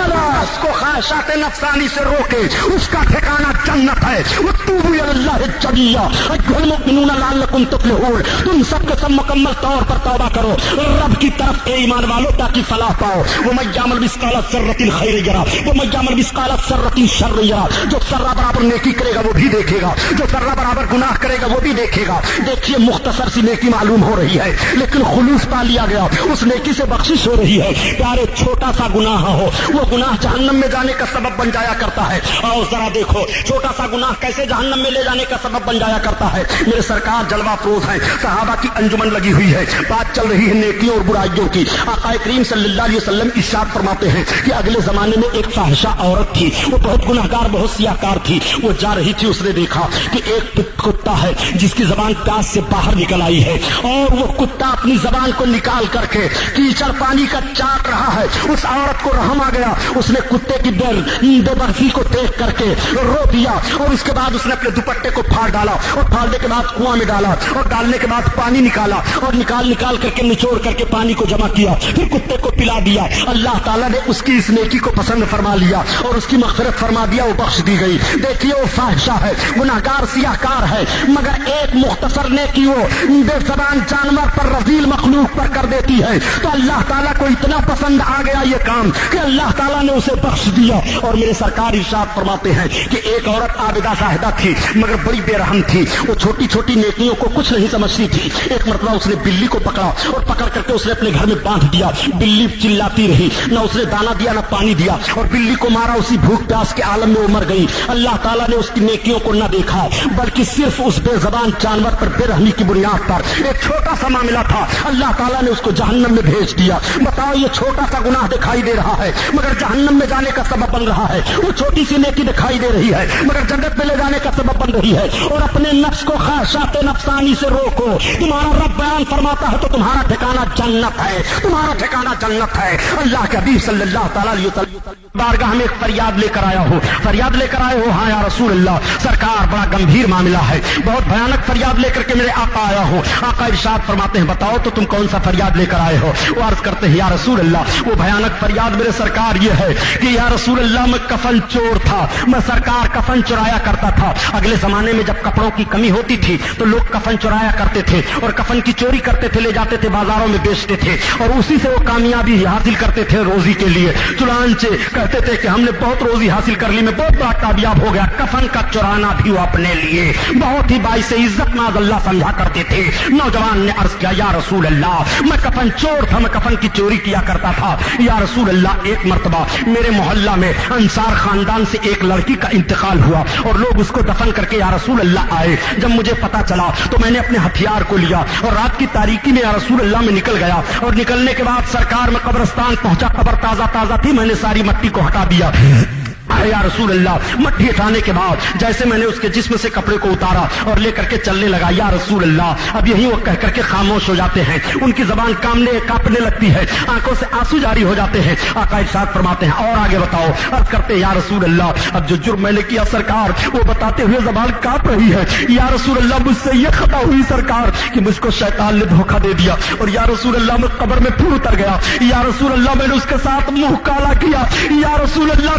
نفس کو خواہشات نفسانی سے روکے, اس کا ٹھکانہ جنت ہے. وَتُوبُوا إِلَى اللَّهِ جَمِيعًا أَيُّهَا الْمُؤْمِنُونَ لَعَلَّكُمْ تُفْلِحُونَ. تم سب کے سب مکمل طور پر توبہ کرو رب کی طرف اے ایمان والو تاکہ فلاح پاؤ. وَمَن يَعْمَلْ مِثْقَالَ ذَرَّةٍ خَيْرًا يَرَهُ وَمَن يَعْمَلْ مِثْقَالَ ذَرَّةٍ شَرًّا يَرَهُ. جو ذرہ برابر نیکی کرے گا وہ بھی دیکھے گا, جو ذرہ برابر گناہ کرے گا وہ بھی دیکھے گا. دیکھیے مختصر سی نیکی معلوم ہو رہی ہے لیکن خلوص پا لیا گیا, اس نیکی سے بخشش ہو رہی ہے. پیارے چھوٹا سا گناہ ہو وہ گناہ جہنم میں جانے کا سبب بن جایا کرتا ہے. اور ذرا دیکھو چھوٹا سا گناہ کیسے جہنم میں لے جانے کا سبب بن جایا کرتا ہے. میرے سرکار جلوہ فروز ہیں, صحابہ کی انجمن لگی ہوئی ہے, بات چل رہی ہے نیکیوں اور برائیوں کی. آقا کریم صلی اللہ علیہ وسلم ارشاد فرماتے ہیں کہ اگلے زمانے میں ایک فاحشہ عورت تھی, وہ بہت گناہگار بہت سیاہکار تھی. وہ جا رہی تھی, اس نے دیکھا کہ ایک کتا ہے جس کی زبان پیاس سے باہر نکل آئی ہے اور وہ کتا اپنی زبان کو نکال کر کے کیچڑ پانی کا چاٹ رہا ہے. اس عورت کو رحم آ گیا, اس نے کتے کی بے برفی کو دیکھ کر کے رو دیا اور اس کے بعد اس نے اپنے دوپٹے کو پھاڑ ڈالا اور پھاڑنے کے بعد کنواں میں ڈالا اور ڈالنے کے بعد پانی نکالا اور نکال کر کے نچوڑ کر کے پانی کو جمع کیا, پھر کتے کو پلا دیا. اللہ تعالیٰ نے اس کی اس نیکی کو پسند فرما لیا اور اس کی مغفرت فرما دیا, وہ بخش دی گئی. دیکھیے وہ فاحشہ ہے, گناہگار سیاہکار ہے, مگر ایک مختصر نیکی وہ بے زبان جانور پر رذیل مخلوق پر کر دیتی ہے تو اللہ تعالیٰ کو اتنا پسند آ گیا یہ کام کہ اللہ تعالیٰ نے اسے بخش دیا. اور میرے سرکار ارشاد فرماتے ہیں کہ ایک عورت عابدہ زاہدہ تھی مگر بڑی بے رحم تھی, وہ چھوٹی چھوٹی نیکیوں کو کچھ نہیں سمجھتی تھی. ایک مرتبہ اس نے بلی کو پکڑا اور پکڑ کر کے اس نے اپنے گھر میں باندھ دیا. بلی چلاتی رہی, نہ اس نے دانا دیا نہ پانی دیا اور بلی کو مارا, اسی بھوک پیاس کے عالم میں وہ مر گئی. اللہ تعالیٰ نے اس کی نیکیوں کو نہ دیکھا بلکہ صرف اس بے زبان جانور پر بے رحمی کی بنیاد پر ایک چھوٹا سا معاملہ تھا, اللہ تعالیٰ نے اس کو جہنم میں بھیج دیا. بتاؤ یہ چھوٹا سا گناہ دکھائی دے رہا ہے مگر جہنم میں جانے کا سبب بن رہا ہے, وہ چھوٹی سی نیکی دکھائی دے رہی ہے مگر جنت میں لے جانے کا سبب بن رہی ہے. اور اپنے نفس کو خواہشات نفسانی سے روکو, تمہارا رب بیان فرماتا ہے تو تمہارا ٹھکانہ جنت ہے, تمہارا ٹھکانہ جنت ہے. اللہ کے حبیب صلی اللہ تعالیٰ علیہ وسلم بارگاہ میں ایک فریاد لے کر آیا ہو, فریاد لے کر آئے ہو. ہاں یا رسول اللہ, سرکار بڑا گمبھیر معاملہ ہے, بہت بھیانک فریاد لے کر کے میرے آقا آیا ہو. آقا ارشاد فرماتے ہیں بتاؤ تو تم کون سا فریاد لے کر آئے ہو؟ وہ عرض کرتے ہیں یا رسول اللہ وہ بھیانک فریاد میرے سرکار یہ ہے کہ یا رسول اللہ میں کفن چور تھا, میں سرکار کفن چرایا کرتا تھا. اگلے زمانے میں جب کپڑوں کی کمی ہوتی تھی تو لوگ کفن چرایا کرتے تھے اور کفن کی چوری کرتے تھے, لے جاتے تھے بازاروں میں بیچتے تھے اور اسی سے وہ کامیابی حاصل کرتے تھے روزی کے لیے. چنانچہ کہتے تھے کہ ہم نے بہت روزی حاصل کر لی, میں بہت بڑا کامیاب ہو گیا. کفن کا چرانا بھی وہ اپنے لیے بہت ہی باعث عزت ناز اللہ سمجھا کرتے تھے. نوجوان نے عرض کیا یا رسول اللہ میں کفن چور تھا, میں کفن کی چوری کیا کرتا تھا. یا رسول اللہ ایک مرتبہ میرے محلہ میں انصار خاندان سے ایک لڑکی کا انتقال ہوا اور لوگ اس کو دفن کر کے یا رسول اللہ آئے. جب مجھے پتا چلا تو میں نے اپنے ہتھیار کو لیا اور رات کی تاریکی میں یا رسول اللہ میں نکل گیا اور نکلنے کے بعد سرکار میں قبرستان پہنچا, قبر تازہ تازہ تھی, میں نے ساری مٹی کو ہٹا دیا. یا رسول اللہ مٹی ہٹانے کے بعد جیسے میں نے اس کے جسم سے کپڑے کو اتارا اور لے کر کے چلنے لگا. یا رسول اللہ اب یہی وہ کہہ کر کے خاموش ہو جاتے ہیں, ان کی زبان کانپنے لگتی ہے, آنکھوں سے آنسو جاری ہو جاتے ہیں. آقا ارشاد فرماتے ہیں اور آگے بتاؤ. عرض کرتے ہیں یا رسول اللہ اب جو جرم میں نے کیا سرکار وہ بتاتے ہوئے زبان کانپ رہی ہے. یا رسول اللہ مجھ سے یہ خطا ہوئی سرکار کہ مجھ کو شیطان نے دھوکہ دے دیا اور یا رسول اللہ میں قبر میں پھر اتر گیا. یا رسول اللہ میں نے اس کے ساتھ منہ کالا کیا. یا رسول اللہ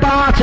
5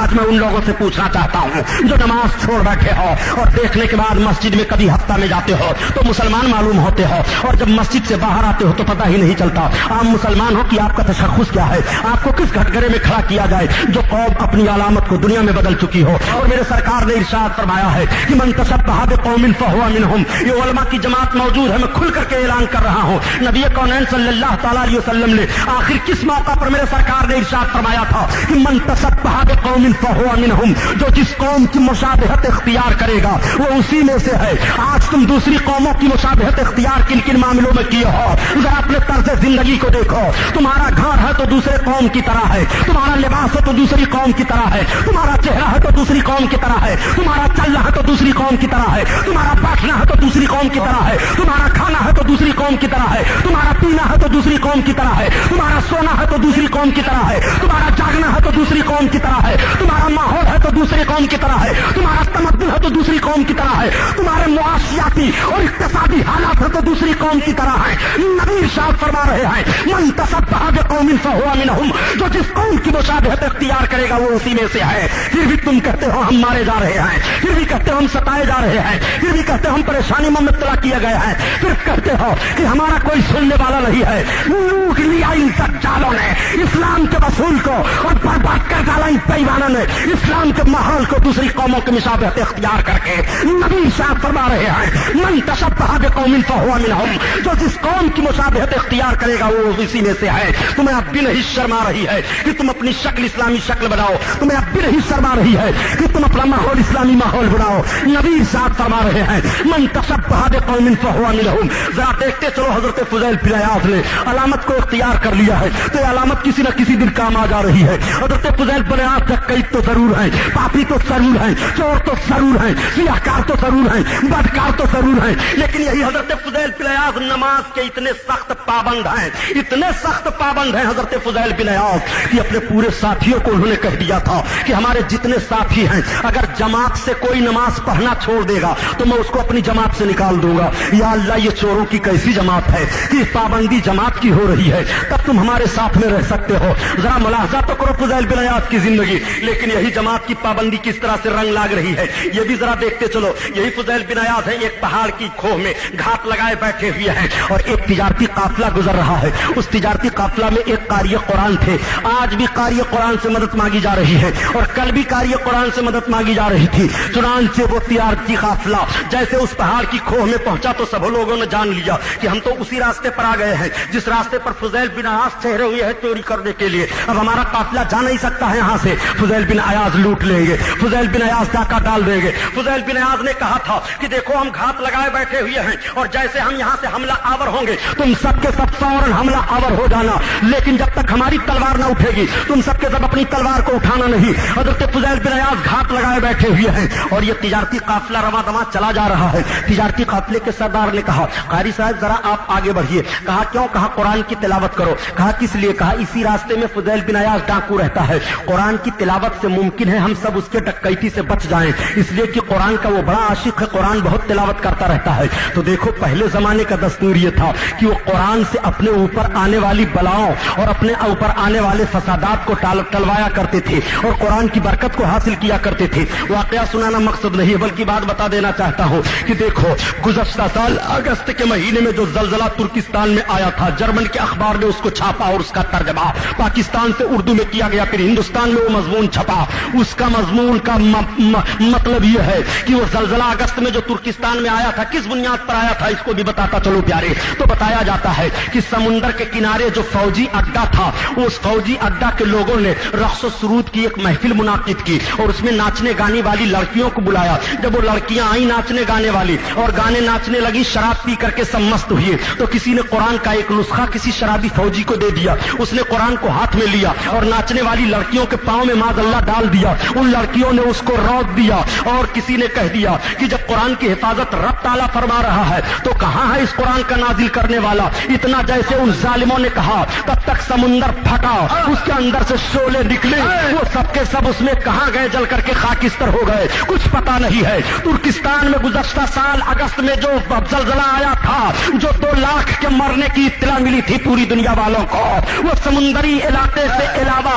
آج میں ان لوگوں سے پوچھنا چاہتا ہوں جو نماز چھوڑ بیٹھے ہو اور دیکھنے کے بعد مسجد میں کبھی ہفتہ میں جاتے ہو تو مسلمان معلوم ہوتے ہو, اور جب مسجد سے باہر آتے ہو تو پتہ ہی نہیں چلتا آپ مسلمان ہو کہ آپ کا تشخص کیا ہے, آپ کو کس گھٹگرے میں کھڑا کیا جائے جو قوم اپنی علامت کو دنیا میں بدل چکی ہو. اور میرے سرکار نے ارشاد فرمایا ہے کہ من تشبہ بقوم فہو منہم, یہ علماء کی جماعت موجود ہے, میں کھل کر کے اعلان کر رہا ہوں. نبی کونین صلی اللہ تعالیٰ علیہ وسلم نے آخر کس موقع پر میرے سرکار نے ارشاد فرمایا تھا کہ من تشبہ بقوم فہو منہم, جو جس قوم کی مشابہت اختیار کرے گا وہ اسی میں سے ہے. آج تم دوسری قوموں کی مشابہت اختیار کن کن معاملوں میں کیے ہو؟ ذرا اپنے طرز زندگی کو دیکھو. تمہارا گھر ہے تو دوسرے قوم کی طرح ہے, تمہارا لباس ہے تو دوسری قوم کی طرح ہے, تمہارا چہرہ ہے تو دوسری قوم کی طرح ہے, تمہارا چلنا ہے تو دوسری قوم کی طرح ہے, تمہارا بیٹھنا ہے تو دوسری قوم کی طرح ہے, تمہارا کھانا ہے تو دوسری قوم کی طرح ہے, تمہارا پینا ہے تو دوسری قوم کی طرح ہے, تمہارا سونا ہے تو دوسری قوم کی طرح ہے, تمہارا جاگنا ہے تو دوسری قوم کی طرح ہے, تمہارا ماحول ہے تو دوسری قوم کی طرح ہے, تمہارا تمدن ہے تو دوسری قوم کی طرح ہے, تمہارے معاشیاتی اور اقتصادی حالات ہے تو دوسری قوم کی طرح ہے. نبی ارشاد فرما رہے ہیں من تشبہ بقوم فہو منہم, جو جس قوم کی مشابہت اختیار کرے گا وہ اسی میں سے ہے. پھر بھی تم کہتے ہو ہم مارے جا رہے ہیں, پھر بھی کہتے ہو ہم ستائے جا رہے ہیں, پھر بھی کہتے ہو ہم پریشانی میں مبتلا کیے گئے ہیں, پھر کہتے ہو کہ ہمارا کوئی سننے والا نہیں ہے. لوٹ لیا ان دجالوں نے اسلام کے رسول کو اور برباد کر ڈالا ان بےایمانوں نے اسلام کے ماحول کو دوسری قوموں کی مشابہت اختیار کر کے. نبی ارشاد فرما رہے ہیں من تشبہ بقوم فہو منہم, جو جس قوم کی مشابہت اختیار کرے گا وہ اسی میں سے ہے. تمہیں اب بھی نہیں شرم آ رہی ہے کہ تم اپنی شکل اسلامی شکل بناؤ, تمہیں اب بھی نہیں شرم آ رہی ہے کہ تم اپنا ماحول اسلامی ماحول بناؤ. نبی ارشاد فرما رہے ہیں من تشبہ بقوم فہو منہم. ذرا دیکھتے چلو حضرت فضیل بن عیاض نے علامت کو اختیار کر لیا ہے تو یہ علامت کسی نہ کسی دن کام آ جا رہی ہے. حضرت فضیل بن عیاض ڈکیت تو ضرور ہیں, پاپی تو ضرور ہیں, چور تو ضرور ہیں, سیاہکار تو ضرور ہیں, بدکار تو ضرور ہیں, لیکن یہی حضرت فضیل بن عیاض نماز کے اتنے سخت پابند ہیں, اتنے سخت پابند ہیں حضرت فضیل بن عیاض کہ اپنے پورے ساتھیوں کو انہوں نے کہہ دیا تھا کہ ہمارے جتنے ساتھی ہیں اگر جماعت سے کوئی نماز پڑھنا چھوڑ دے گا تو میں اس کو اپنی جماعت سے نکال دوں گا. یا اللہ یہ چوروں کی کیسی جماعت ہے کہ پابندی جماعت کی ہو رہی ہے, تب تم ہمارے ساتھ میں رہ سکتے ہو. ذرا ملاحظہ تو کرو فضیل بن عیاض کی زندگی, لیکن یہی جماعت کی پابندی کس طرح سے رنگ لاگ رہی ہے یہ بھی ذرا دیکھتے چلو. یہی فضیل بن عیاض ہے, ایک پہاڑ کی کھوہ میں گھات لگائے بیٹھے ہوئے ہیں اور ایک تجارتی قافلہ گزر رہا ہے. اس تجارتی قافلہ میں ایک قاری قرآن تھے. آج بھی قاری قرآن سے مدد مانگی جا رہی ہے اور کل بھی قاری قرآن سے مدد مانگی جا رہی تھی. چنانچہ وہ تجارتی قافلہ جیسے اس پہاڑ کی کھوہ میں پہنچا تو سب لوگوں نے جان لیا کہ ہم تو اسی راستے پر آ گئے ہیں جس راستے پر فضیل بن عیاض ٹھہرے ہوئے ہیں چوری کرنے کے لیے. اب ہمارا قافلہ جا نہیں سکتا ہے یہاں سے, فضیل بن عیاض لوٹ لیں گے, فضیل بن عیاض ڈاکہ ڈال دیں گے. فضیل بن عیاض نے کہا تھا کہ دیکھو ہم گھات لگائے بیٹھے ہوئے ہیں اور جیسے ہم یہاں سے حملہ آور ہوں گے تم سب کے سب فوراً حملہ آور ہو جانا, لیکن جب تک ہماری تلوار نہ اٹھے گی تم سب کے سب اپنی تلوار کو اٹھانا نہیں. حضرت فضیل بن عیاض گھات لگائے بیٹھے ہوئے ہیں اور یہ تجارتی قافلہ رواں دواں چلا جا رہا ہے. تجارتی قافلے کے سردار نے کہا قاری صاحب ذرا آپ آگے بڑھیے. کہا کیوں؟ کہا قرآن کی تلاوت کرو. کہا کس لیے؟ کہا اسی راستے میں فضیل بن عیاض ڈاکو رہتا ہے, قرآن کی تلاوت سے ممکن ہے ہم سب اس کے ڈکیتی سے بچ جائیں, اس لیے کہ قرآن کا وہ بڑا عاشق ہے, قرآن بہت تلاوت کرتا رہتا ہے. تو دیکھو پہلے زمانے کا دستور یہ تھا کہ وہ قرآن سے اپنے اوپر آنے والی بلاؤں اور اپنے اوپر آنے والے فسادات کو ٹلوایا کرتے تھے اور قرآن کی برکت کو حاصل کیا کرتے تھے. واقعہ سنانا مقصد نہیں بلکہ بات بتا دینا چاہتا ہوں کہ دیکھو گزشتہ سال اگست کے مہینے میں جو زلزلہ ترکستان میں آیا تھا, جرمن کے اخبار نے اس کو چھاپا اور اس کا ترجمہ پاکستان سے اردو میں کیا گیا, پھر ہندوستان میں وہ مضمون چھپا. اس کا مضمون کا مطلب یہ ہے کہ وہ زلزلہ اگست میں جو ترکستان میں آیا تھا کس بنیاد پر آیا تھا اس کو بھی بتاتا چلو پیارے. تو بتایا جاتا ہے کہ سمندر کے کنارے جو فوجی اڈا تھا اس فوجی اڈا کے لوگوں نے رقص و سرود کی ایک محفل منعقد کی اور اس میں ناچنے گانے والی لڑکیوں کو بلایا. جب وہ لڑکیاں آئیں ناچنے گانے والی اور گانے ناچنے لگی, شراب پی کر کے سب مست ہوئے, تو کسی نے قرآن کا ایک نسخہ کسی شرابی فوجی کو دے دیا. اس نے قرآن کو ہاتھ میں لیا اور ناچنے والی لڑکیوں کے پاؤں میں معاذ اللہ ڈال دیا. ان لڑکیوں نے اس کو روک دیا اور کسی نے کہہ دیا کہ جب قرآن کی حفاظت رب تعالیٰ فرما رہا ہے تو کہاں ہے اس قرآن کا نازل کرنے والا. اتنا جیسے ان ظالموں نے کہا تب تک سمندر پھٹا, اس کے اندر سے شعلے نکلے, وہ سب کے سب اس میں کہاں گئے, جل کر کے خاکستر ہو گئے, کچھ پتا نہیں ہے. ترکستان میں گزشتہ سال اگست میں جو زلزلہ آیا تھا, جو 2 لاکھ کے مرنے کی اطلاع ملی تھی پوری دنیا والوں کو, وہ سمندری علاقے سے علاوہ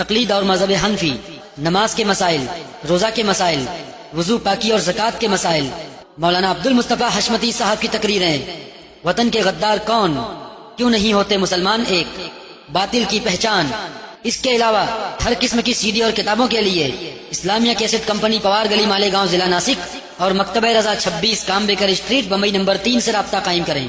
تقلید اور مذہب حنفی، نماز کے مسائل، روزہ کے مسائل، وضو پاکی اور زکوٰۃ کے مسائل، مولانا عبد المصطفیٰ حشمتی صاحب کی تقریریں، وطن کے غدار کون، کیوں نہیں ہوتے مسلمان ایک، باطل کی پہچان۔ اس کے علاوہ ہر قسم کی CD اور کتابوں کے لیے اسلامیہ کیسٹ کمپنی، پوار گلی، مالیگاؤں، ضلع ناسک اور مکتبہ رضا 26 کامبیکر اسٹریٹ، بمبئی نمبر 3 سے رابطہ قائم کریں۔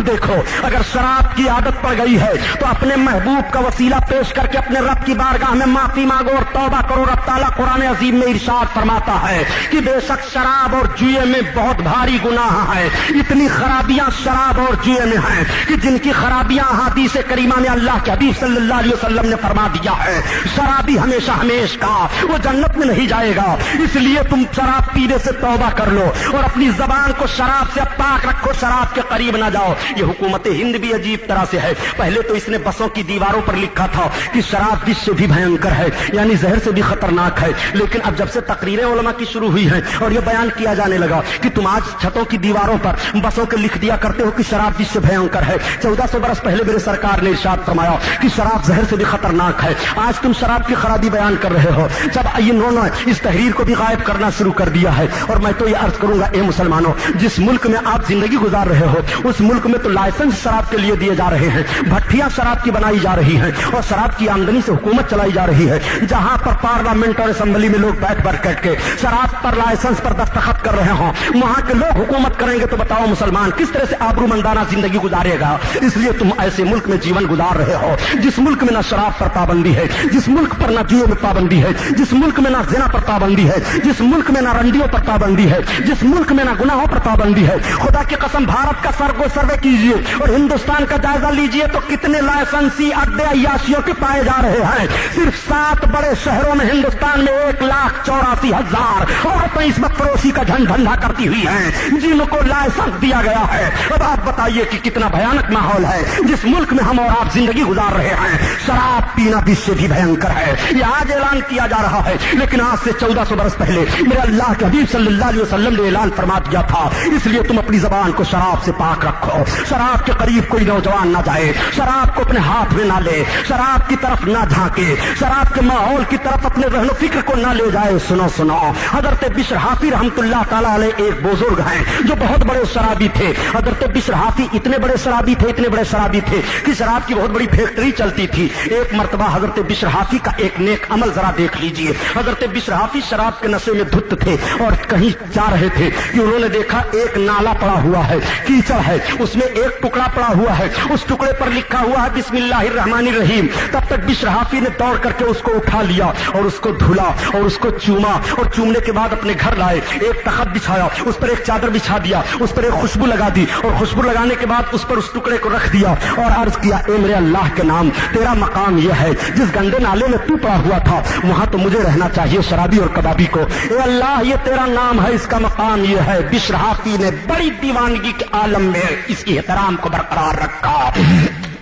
دیکھو اگر شراب کی عادت پڑ گئی ہے تو اپنے محبوب کا وسیلہ پیش کر کے اپنے رب کی بارگاہ میں معافی مانگو اور توبہ کرو۔ رب تعالیٰ قرآن عظیم میں ارشاد فرماتا ہے کہ بے شک شراب اور جوئے میں بہت بھاری گناہ ہے، اتنی خرابیاں شراب اور جوئے میں ہیں کہ جن کی خرابیاں حدیث کریمہ میں اللہ کے حبیب صلی اللہ علیہ وسلم نے فرما دیا ہے شرابی ہمیشہ ہمیشہ کا وہ جنت میں نہیں جائے گا۔ اس لیے تم شراب پینے سے توبہ کر لو اور اپنی زبان کو شراب سے پاک رکھو، شراب کے قریب نہ جاؤ۔ یہ حکومت ہند بھی عجیب طرح سے ہے، پہلے تو اس نے بسوں کی دیواروں پر لکھا تھا کہ شراب وش سے بھی بھینکر ہے، یعنی زہر سے بھی خطرناک ہے، لیکن اب جب سے تقریریں علماء کی شروع ہوئی ہیں اور یہ بیان کیا جانے لگا کہ تم آج چھتوں کی دیواروں پر بسوں کے لکھ دیا کرتے ہو کہ شراب وش سے بھینکر ہے، 1400 برس پہلے میرے سرکار نے ارشاد فرمایا کہ شراب زہر سے بھی خطرناک ہے، آج تم شراب کی خرابی بیان کر رہے ہو۔ جب انہوں نے اس تحریر کو بھی غائب کرنا شروع کر دیا ہے، اور میں تو یہ عرض کروں گا اے مسلمانوں، جس ملک میں آپ زندگی گزار رہے ہو اس ملک میں تو لائسنس شراب کے لیے دیے جا رہے ہیں، بھٹیاں شراب کی بنائی جا رہی ہیں اور شراب کی آمدنی سے حکومت چلائی جا رہی ہے۔ جہاں پر پارلیمنٹ اور اسمبلی میں لوگ بیٹھ کے شراب پر لائسنس پر دستخط کر رہے ہوں، وہاں کے لوگ حکومت کریں گے تو بتاؤ مسلمان کس طرح سے آبرومندانہ زندگی گزارے گا؟ اس لیے تم ایسے ملک میں جیون گزار رہے ہو جس ملک میں نہ شراب پر پابندی ہے، جس ملک پر نہ جوئے میں پابندی ہے، جس ملک میں نہ زنا پر پابندی ہے، جس ملک میں نہ رنڈیوں پر پابندی ہے، جس ملک میں نہ گناہوں پر پابندی ہے۔ خدا کی قسم بھارت کا سروے کیجیے اور ہندوستان کا جائزہ لیجئے تو کتنے لائسنسی اڈے عیاشیوں کے پائے جا رہے ہیں۔ صرف 7 بڑے شہروں میں ہندوستان میں 1,84,000 عورتیں اس وقت فروشی کا دھندا کرتی ہوئی ہیں جن کو لائسنس دیا گیا ہے۔ اب آپ بتائیے کہ کتنا بھیانک ماحول ہے جس ملک میں ہم اور آپ زندگی گزار رہے ہیں۔ شراب پینا بھی سے بھی بھینکر ہے، یہ آج اعلان کیا جا رہا ہے، لیکن آج سے 1400 برس پہلے میرے اللہ کے حبیب صلی اللہ علیہ وسلم نے اعلان فرما دیا تھا۔ اس لیے تم اپنی زبان کو شراب سے پاک رکھو، شراب کے قریب کوئی نوجوان نہ جائے، شراب کو اپنے ہاتھ میں نہ لے، شراب کی طرف نہ جھانکے، شراب کے ماحول کی طرف اپنے ذہن و فکر کو نہ لے جائے۔ سنو حضرت بشر حافی رحمت اللہ تعالیٰ علیہ ایک بزرگ ہیں جو بہت بڑے شرابی تھے۔ حضرت بشر حافی اتنے بڑے شرابی تھے کہ شراب کی بہت بڑی فیکٹری چلتی تھی۔ ایک مرتبہ حضرت بشر حافی کا ایک نیک عمل ذرا دیکھ لیجئے۔ حضرت بشر حافی شراب کے نشے میں دھت تھے اور کہیں جا رہے تھے کہ انہوں نے دیکھا ایک نالا پڑا ہوا ہے، کیچڑ ہے، اس میں ایک ٹکڑا پڑا ہوا ہے، اس ٹکڑے پر لکھا ہوا ہے بسم اللہ الرحمن الرحیم۔ تب تک بشر حافی نے دوڑ کر کے اس کو اٹھا لیا اور اس کو دھلا اور اس کو چوما اور چومنے کے بعد اپنے گھر لائے، ایک تخت بچھایا، اس پر ایک چادر بچھا دیا، اس پر ایک خوشبو لگا دی اور خوشبو لگانے کے بعد اس پر اس ٹکڑے کو رکھ دیا اور عرض کیا اے میرے اللہ کے نام، تیرا مقام یہ ہے جس گندے نالے میں تو پڑا ہوا تھا وہاں تو مجھے رہنا چاہیے شرابی اور کبابی کو۔ اے اللہ یہ تیرا نام ہے، اس کا مقام یہ ہے۔ بشر حافی نے بڑی دیوانگی کے عالم میں اس کی احترام کو برقرار رکھا۔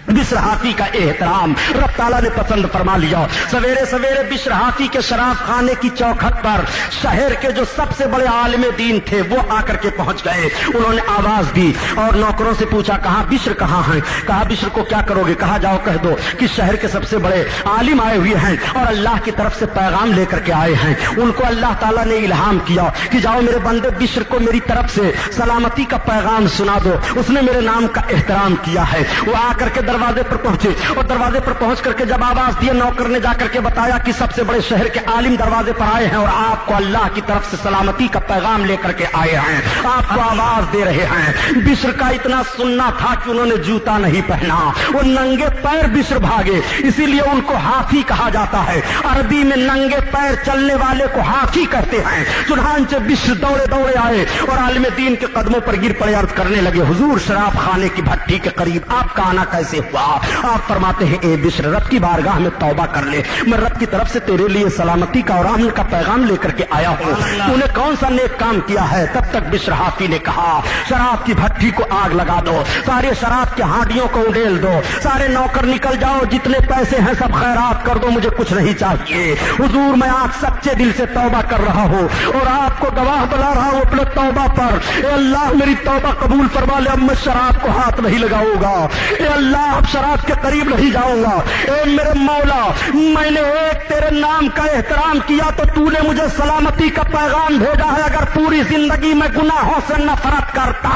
بشر حافی کا احترام رب تعالیٰ نے پسند فرما لیا۔ سویرے سویرے بشر حافی کے شراب خانے کی چوکھٹ پر شہر کے جو سب سے بڑے عالم دین تھے وہ آ کر کے پہنچ گئے۔ انہوں نے آواز دی اور نوکروں سے پوچھا کہاں بشر کہاں ہیں؟ کہا بشر کو کیا کرو گے؟ کہا جاؤ کہہ دو کہ شہر کے سب سے بڑے عالم آئے ہوئے ہیں اور اللہ کی طرف سے پیغام لے کر کے آئے ہیں۔ ان کو اللہ تعالیٰ نے الہام کیا کہ جاؤ میرے بندے بشر کو میری طرف سے سلامتی کا پیغام سنا دو، اس نے میرے نام کا احترام کیا ہے۔ وہ آ کر کے دروازے پر پہنچے اور دروازے پر پہنچ کر کے جب آواز دی نوکر نے جا کر کے بتایا کہ سب سے بڑے شہر کے عالم دروازے پر آئے ہیں اور آپ کو اللہ کی طرف سے سلامتی کا پیغام لے کر کے آئے ہیں، آپ کو آواز دے رہے ہیں۔ بشر کا اتنا سننا تھا کہ انہوں نے جوتا نہیں پہنا، وہ ننگے پیر بشر بھاگے، اسی لیے ان کو حافی کہا جاتا ہے۔ عربی میں ننگے پیر چلنے والے کو حافی کہتے ہیں۔ چنانچہ بشر دوڑے دوڑے آئے اور عالم دین کے قدموں پر گر پڑے، عرض کرنے لگے حضور شراب خانے کی بھٹی کے قریب آپ کا آنا کیسے ہوا؟ آپ فرماتے ہیں اے بشر رب کی بارگاہ میں توبہ کر لے، میں رب کی طرف سے تیرے لیے سلامتی کا اور امن کا پیغام لے کر کے آیا ہوں، تو نے کون سا نیک کام کیا ہے؟ تب تک بشر حافی نے کہا شراب کی بھٹی کو آگ لگا دو، سارے شراب کے ہانڈیوں کو اڈیل دو، سارے نوکر نکل جاؤ، جتنے پیسے ہیں سب خیرات کر دو، مجھے کچھ نہیں چاہیے۔ حضور میں آج سچے دل سے توبہ کر رہا ہوں اور آپ کو گواہ بنا رہا ہوں اپنے توبہ پر۔ اے اللہ میری توبہ قبول فرما لے، اب میں شراب کو ہاتھ نہیں لگاؤں گا۔ اے اللہ اب شراب کے قریب نہیں جاؤں گا۔ اے میرے مولا، میں نے ایک تیرے نام کا احترام کیا تو تو نے مجھے سلامتی کا پیغام بھیجا ہے۔ اگر پوری زندگی میں گناہوں سے نفرت کرتا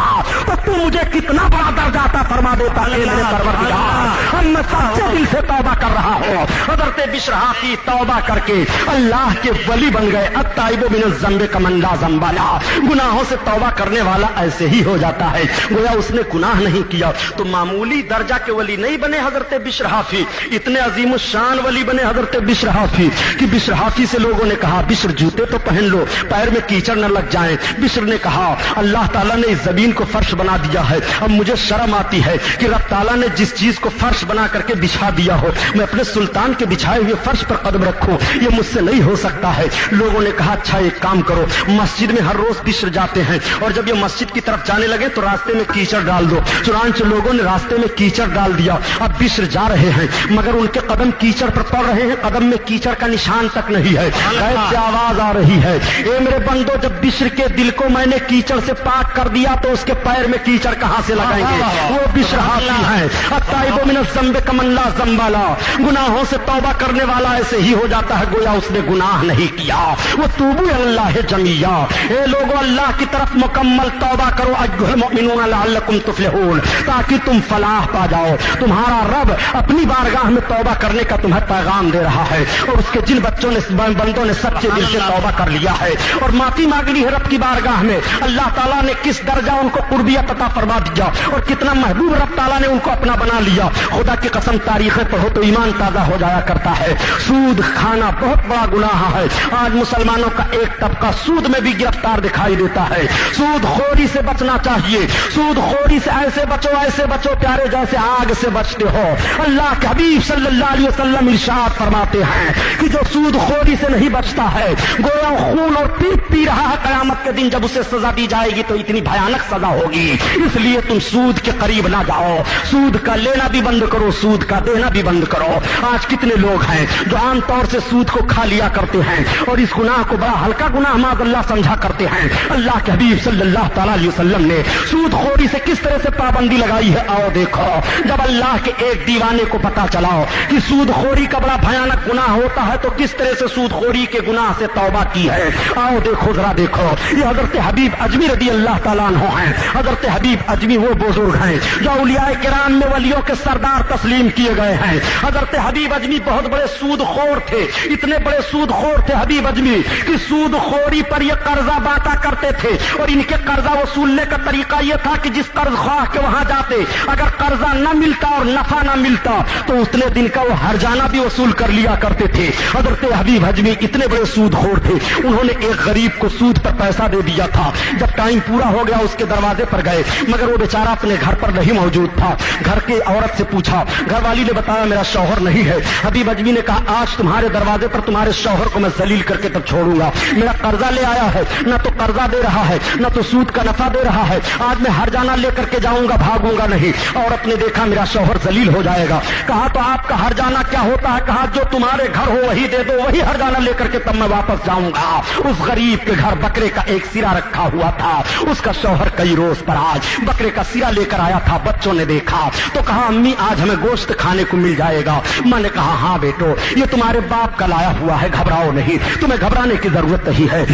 تو تو مجھے کتنا بڑا درجہ عطا فرما دیتا۔ اے میرے پروردگار، ہم میں سچے دل سے توبہ کر رہا ہوں۔ حضرت بشر حافی توبہ کر کے اللہ کے ولی بن گئے۔ التائب من الذنب کمن لا ذنب لہ، گناہوں سے توبہ کرنے والا ایسے ہی ہو جاتا ہے گویا اس نے گناہ نہیں کیا۔ تو معمولی درجہ کے ولی نہیں بنے حضرت بشر حافی، اتنے عظیم الشان ولی بنے حضرت بشر حافی کہ بشر حافی سے لوگوں نے کہا بشر جوتے تو پہن لو، پیر میں کیچڑ نہ لگ جائیں۔ بشر نے کہا اللہ تعالیٰ نے اس زمین کو فرش بنا دیا ہے، اب مجھے شرم آتی ہے کہ رب تعالیٰ نے جس چیز کو فرش بنا کر کے بچھا دیا ہو میں اپنے سلطان کے بچھائے ہوئے فرش پر قدم رکھوں، یہ مجھ سے نہیں ہو سکتا ہے۔ لوگوں نے کہا اچھا ایک کام کرو، مسجد میں ہر روز بشر جاتے ہیں اور جب یہ مسجد کی طرف جانے لگے تو راستے میں کیچڑ ڈال دو۔ چنانچہ لوگوں نے راستے میں کیچڑ ڈال دیا۔ اب بشر جا رہے ہیں مگر ان کے قدم کیچڑ پر پڑ رہے ہیں، قدم میں کیچڑ کا نشان تک نہیں ہے۔ غیب سے آواز آ رہی ہے اے میرے بندو، جب بشر کے دل کو میں نے کیچڑ سے پاک کر دیا تو اس کے پیر میں کیچڑ کہاں سے لگائیں گے؟ وہ بشر حافی ہیں۔ التائب من الذنب کمن لا ذنب لہ، گناہوں سے توبہ کرنے والا ایسے ہی ہو جاتا ہے گویا اس نے گناہ نہیں کیا۔ وہ توبوا الی اللہ جمیعا، اے لوگو اللہ کی طرف مکمل توبہ کرو، ایھا المؤمنون لعلکم تفلحون، تاکہ تم فلاح پا جاؤ۔ تمہارا رب اپنی بارگاہ میں توبہ کرنے کا تمہیں پیغام دے رہا ہے، اور اس کے جن بندوں نے سچے دل سے توبہ کر لیا ہے اور معافی مانگنی ہے رب کی بارگاہ میں، اللہ تعالیٰ نے کس درجہ ان کو قربیت عطا فرما دیا اور کتنا محبوب رب تعالیٰ نے ان کو اپنا بنا لیا۔ خدا کی قسم تاریخیں پڑھو تو ایمان تازہ ہو جایا کرتا ہے۔ سود کھانا بہت بڑا گناہ ہے۔ آج مسلمانوں کا ایک طبقہ سود میں بھی گرفتار دکھائی دیتا ہے۔ سود خوری سے بچنا چاہیے، سود خوری سے ایسے بچو پیارے جیسے آگ سے بچتے ہو۔ اللہ کے حبیب صلی اللہ علیہ وسلم ارشاد فرماتے ہیں کہ جو سود خوری سے نہیں بچتا ہے گویا خون اور پیپ پی رہا ہے، قیامت کے دن جب اسے سزا دی جائے گی تو اتنی بھیانک سزا ہوگی۔ اس لیے تم سود کے قریب نہ جاؤ، سود کا لینا بھی بند کرو، سود کا دینا بھی بند کرو۔ آج کتنے لوگ ہیں جو عام طور سے سود کو کھا لیا کرتے ہیں اور اس گناہ کو بڑا ہلکا گناہ معاذ اللہ سمجھا کرتے ہیں۔ اللہ کے حبیب صلی اللہ تعالیٰ علیہ وسلم نے سود خوری سے کس طرح سے پابندی لگائی ہے آؤ دیکھو۔ جب اللہ کے ایک دیوانے کو پتا چلا کہ سود خوری کا بڑا بھیانک گناہ ہوتا ہے تو کس طرح سے سود خوری کے گناہ سے توبہ کی ہے، آؤ دیکھو ذرا دیکھو۔ یہ حضرت حبیب اجمی رضی اللہ تعالیٰ عنہ ہیں۔ حضرت حبیب اجمی وہ بزرگ ہیں جو اولیاء کرام میں ولیوں کے سردار تسلیم کیے گئے ہیں۔ حضرت حبیب اجمی بہت بڑے سود خور تھے، اتنے بڑے سود خور تھے حبیب اجمی کہ سود خوری پر یہ قرضہ بانٹا کرتے تھے، اور ان کے قرضہ وصولنے کا طریقہ یہ تھا کہ جس قرض خواہ کے وہاں جاتے اگر قرضہ نہ ملتا اور نفع نہ ملتا تو اتنے دن کا وہ ہرجانہ بھی وصول کر لیا کرتے تھے۔ حضرت حبیب اجمی اتنے بڑے سود خور تھے، انہوں نے ایک غریب کو سود پر پیسہ دے دیا تھا۔ جب ٹائم پورا ہو گیا اس کے دروازے پر گئے مگر وہ بیچارہ اپنے گھر پر نہیں موجود تھا۔ گھر کی عورت سے پوچھا، گھر والی نے بتایا میرا شوہر نہیں ہے۔ حبیب اجمی نے کہا آج تمہارے دروازے پر تمہارے شوہر کو میں ذلیل کر کے تب چھوڑوں گا۔ میرا قرضہ لے آیا ہے، نہ تو قرضہ دے رہا ہے نہ تو سود کا نفع دے رہا ہے، آج میں ہرجانہ لے کر کے جاؤں گا، بھاگوں گا نہیں۔ عورت نے دیکھا میرا شوہر ذلیل ہو جائے گا، کہا تو آپ کا ہرجانہ کیا ہوتا ہے؟ کہا جو تمہارے گھر ہو وہی دے دو، وہی ہرجانہ لے کر کے تب میں واپس جاؤں گا۔ اس غریب کے گھر بکرے کا ایک سرا رکھا ہوا تھا، اس کا شوہر کئی روز پر آج بکرے کا سرا لے کر آیا تھا۔ بچوں نے دیکھا تو کہا امی آج ہمیں گوشت کھانے کو مل جائے گا۔ ماں نے کہا ہاں بیٹو یہ تمہارے باپ کا لایا ہوا ہے، گھبراؤ نہیں، تمہیں گھبرانے کی ضرورت نہیں ہے۔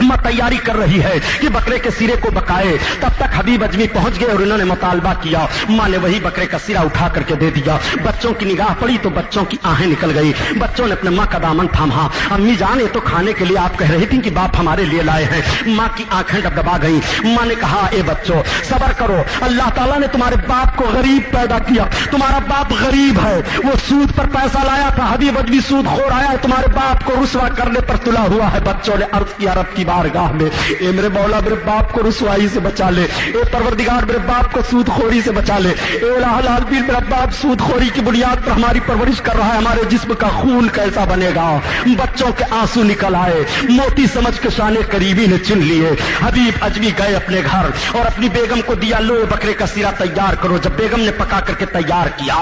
ماں تیاری کر رہی ہے کہ بکرے کے سرے کو بکائے، تب تک حبیب اجمی پہنچ گئے اور انہوں نے مطالبہ کیا۔ ماں نے وہی بکرے کا سرا اٹھا کر کے دے دیا۔ بچوں کی نگاہ پڑی تو بچوں کی آہیں نکل گئی، بچوں نے اپنے ماں کا دامن تھاما۔ امی جان یہ تو کھانے کے لیے آپ کہہ رہی تھی کہ باپ ہمارے لیے لائے ہیں۔ ماں کی آنکھیں ڈبڈبا گئی۔ ماں نے کہا اے بچوں صبر کرو، اللہ تعالیٰ نے تمہارے باپ کو غریب پیدا کیا، تمہارا باپ غریب ہے، وہ سود پر پیسہ لایا تھا، حبیب اجمی سود خور آیا ہے، تمہارے باپ کو رسوا کرنے پر تلا ہوا ہے۔ بچوں نے عرض کیا رب کی بارگاہ میں اے میرے مولا میرے باپ کو رسوائی سے بچا لے، اے پروردگار میرے باپ کو سود خوری سے بچا لے، اے الہ العالمین میرا باپ سود خوری کی بنیاد پر ہماری پرورش کر رہا ہے، ہمارے جسم کا خون کیسا بنے گا؟ بچوں کے آنسو نکل آئے، موتی سمجھ کے شان قریبی نے چن لیے۔ حبیب اجمی گئے اپنے گھر اور اپنی بیگم کو دیا، لو بکرے کا سرا تیار کرو۔ جب بیگم نے پکا کر کے تیار کیا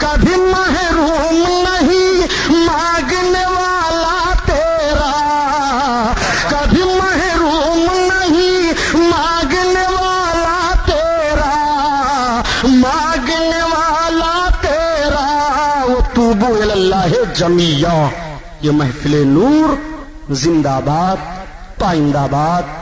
کبھی محروم نہیں مانگنے والا تیرا، کبھی محروم نہیں مانگنے والا تیرا، مانگنے والا تیرا۔ وتوبوا الی اللہ جمیعا۔ یہ محفل نور زندہ باد، پائندہ باد۔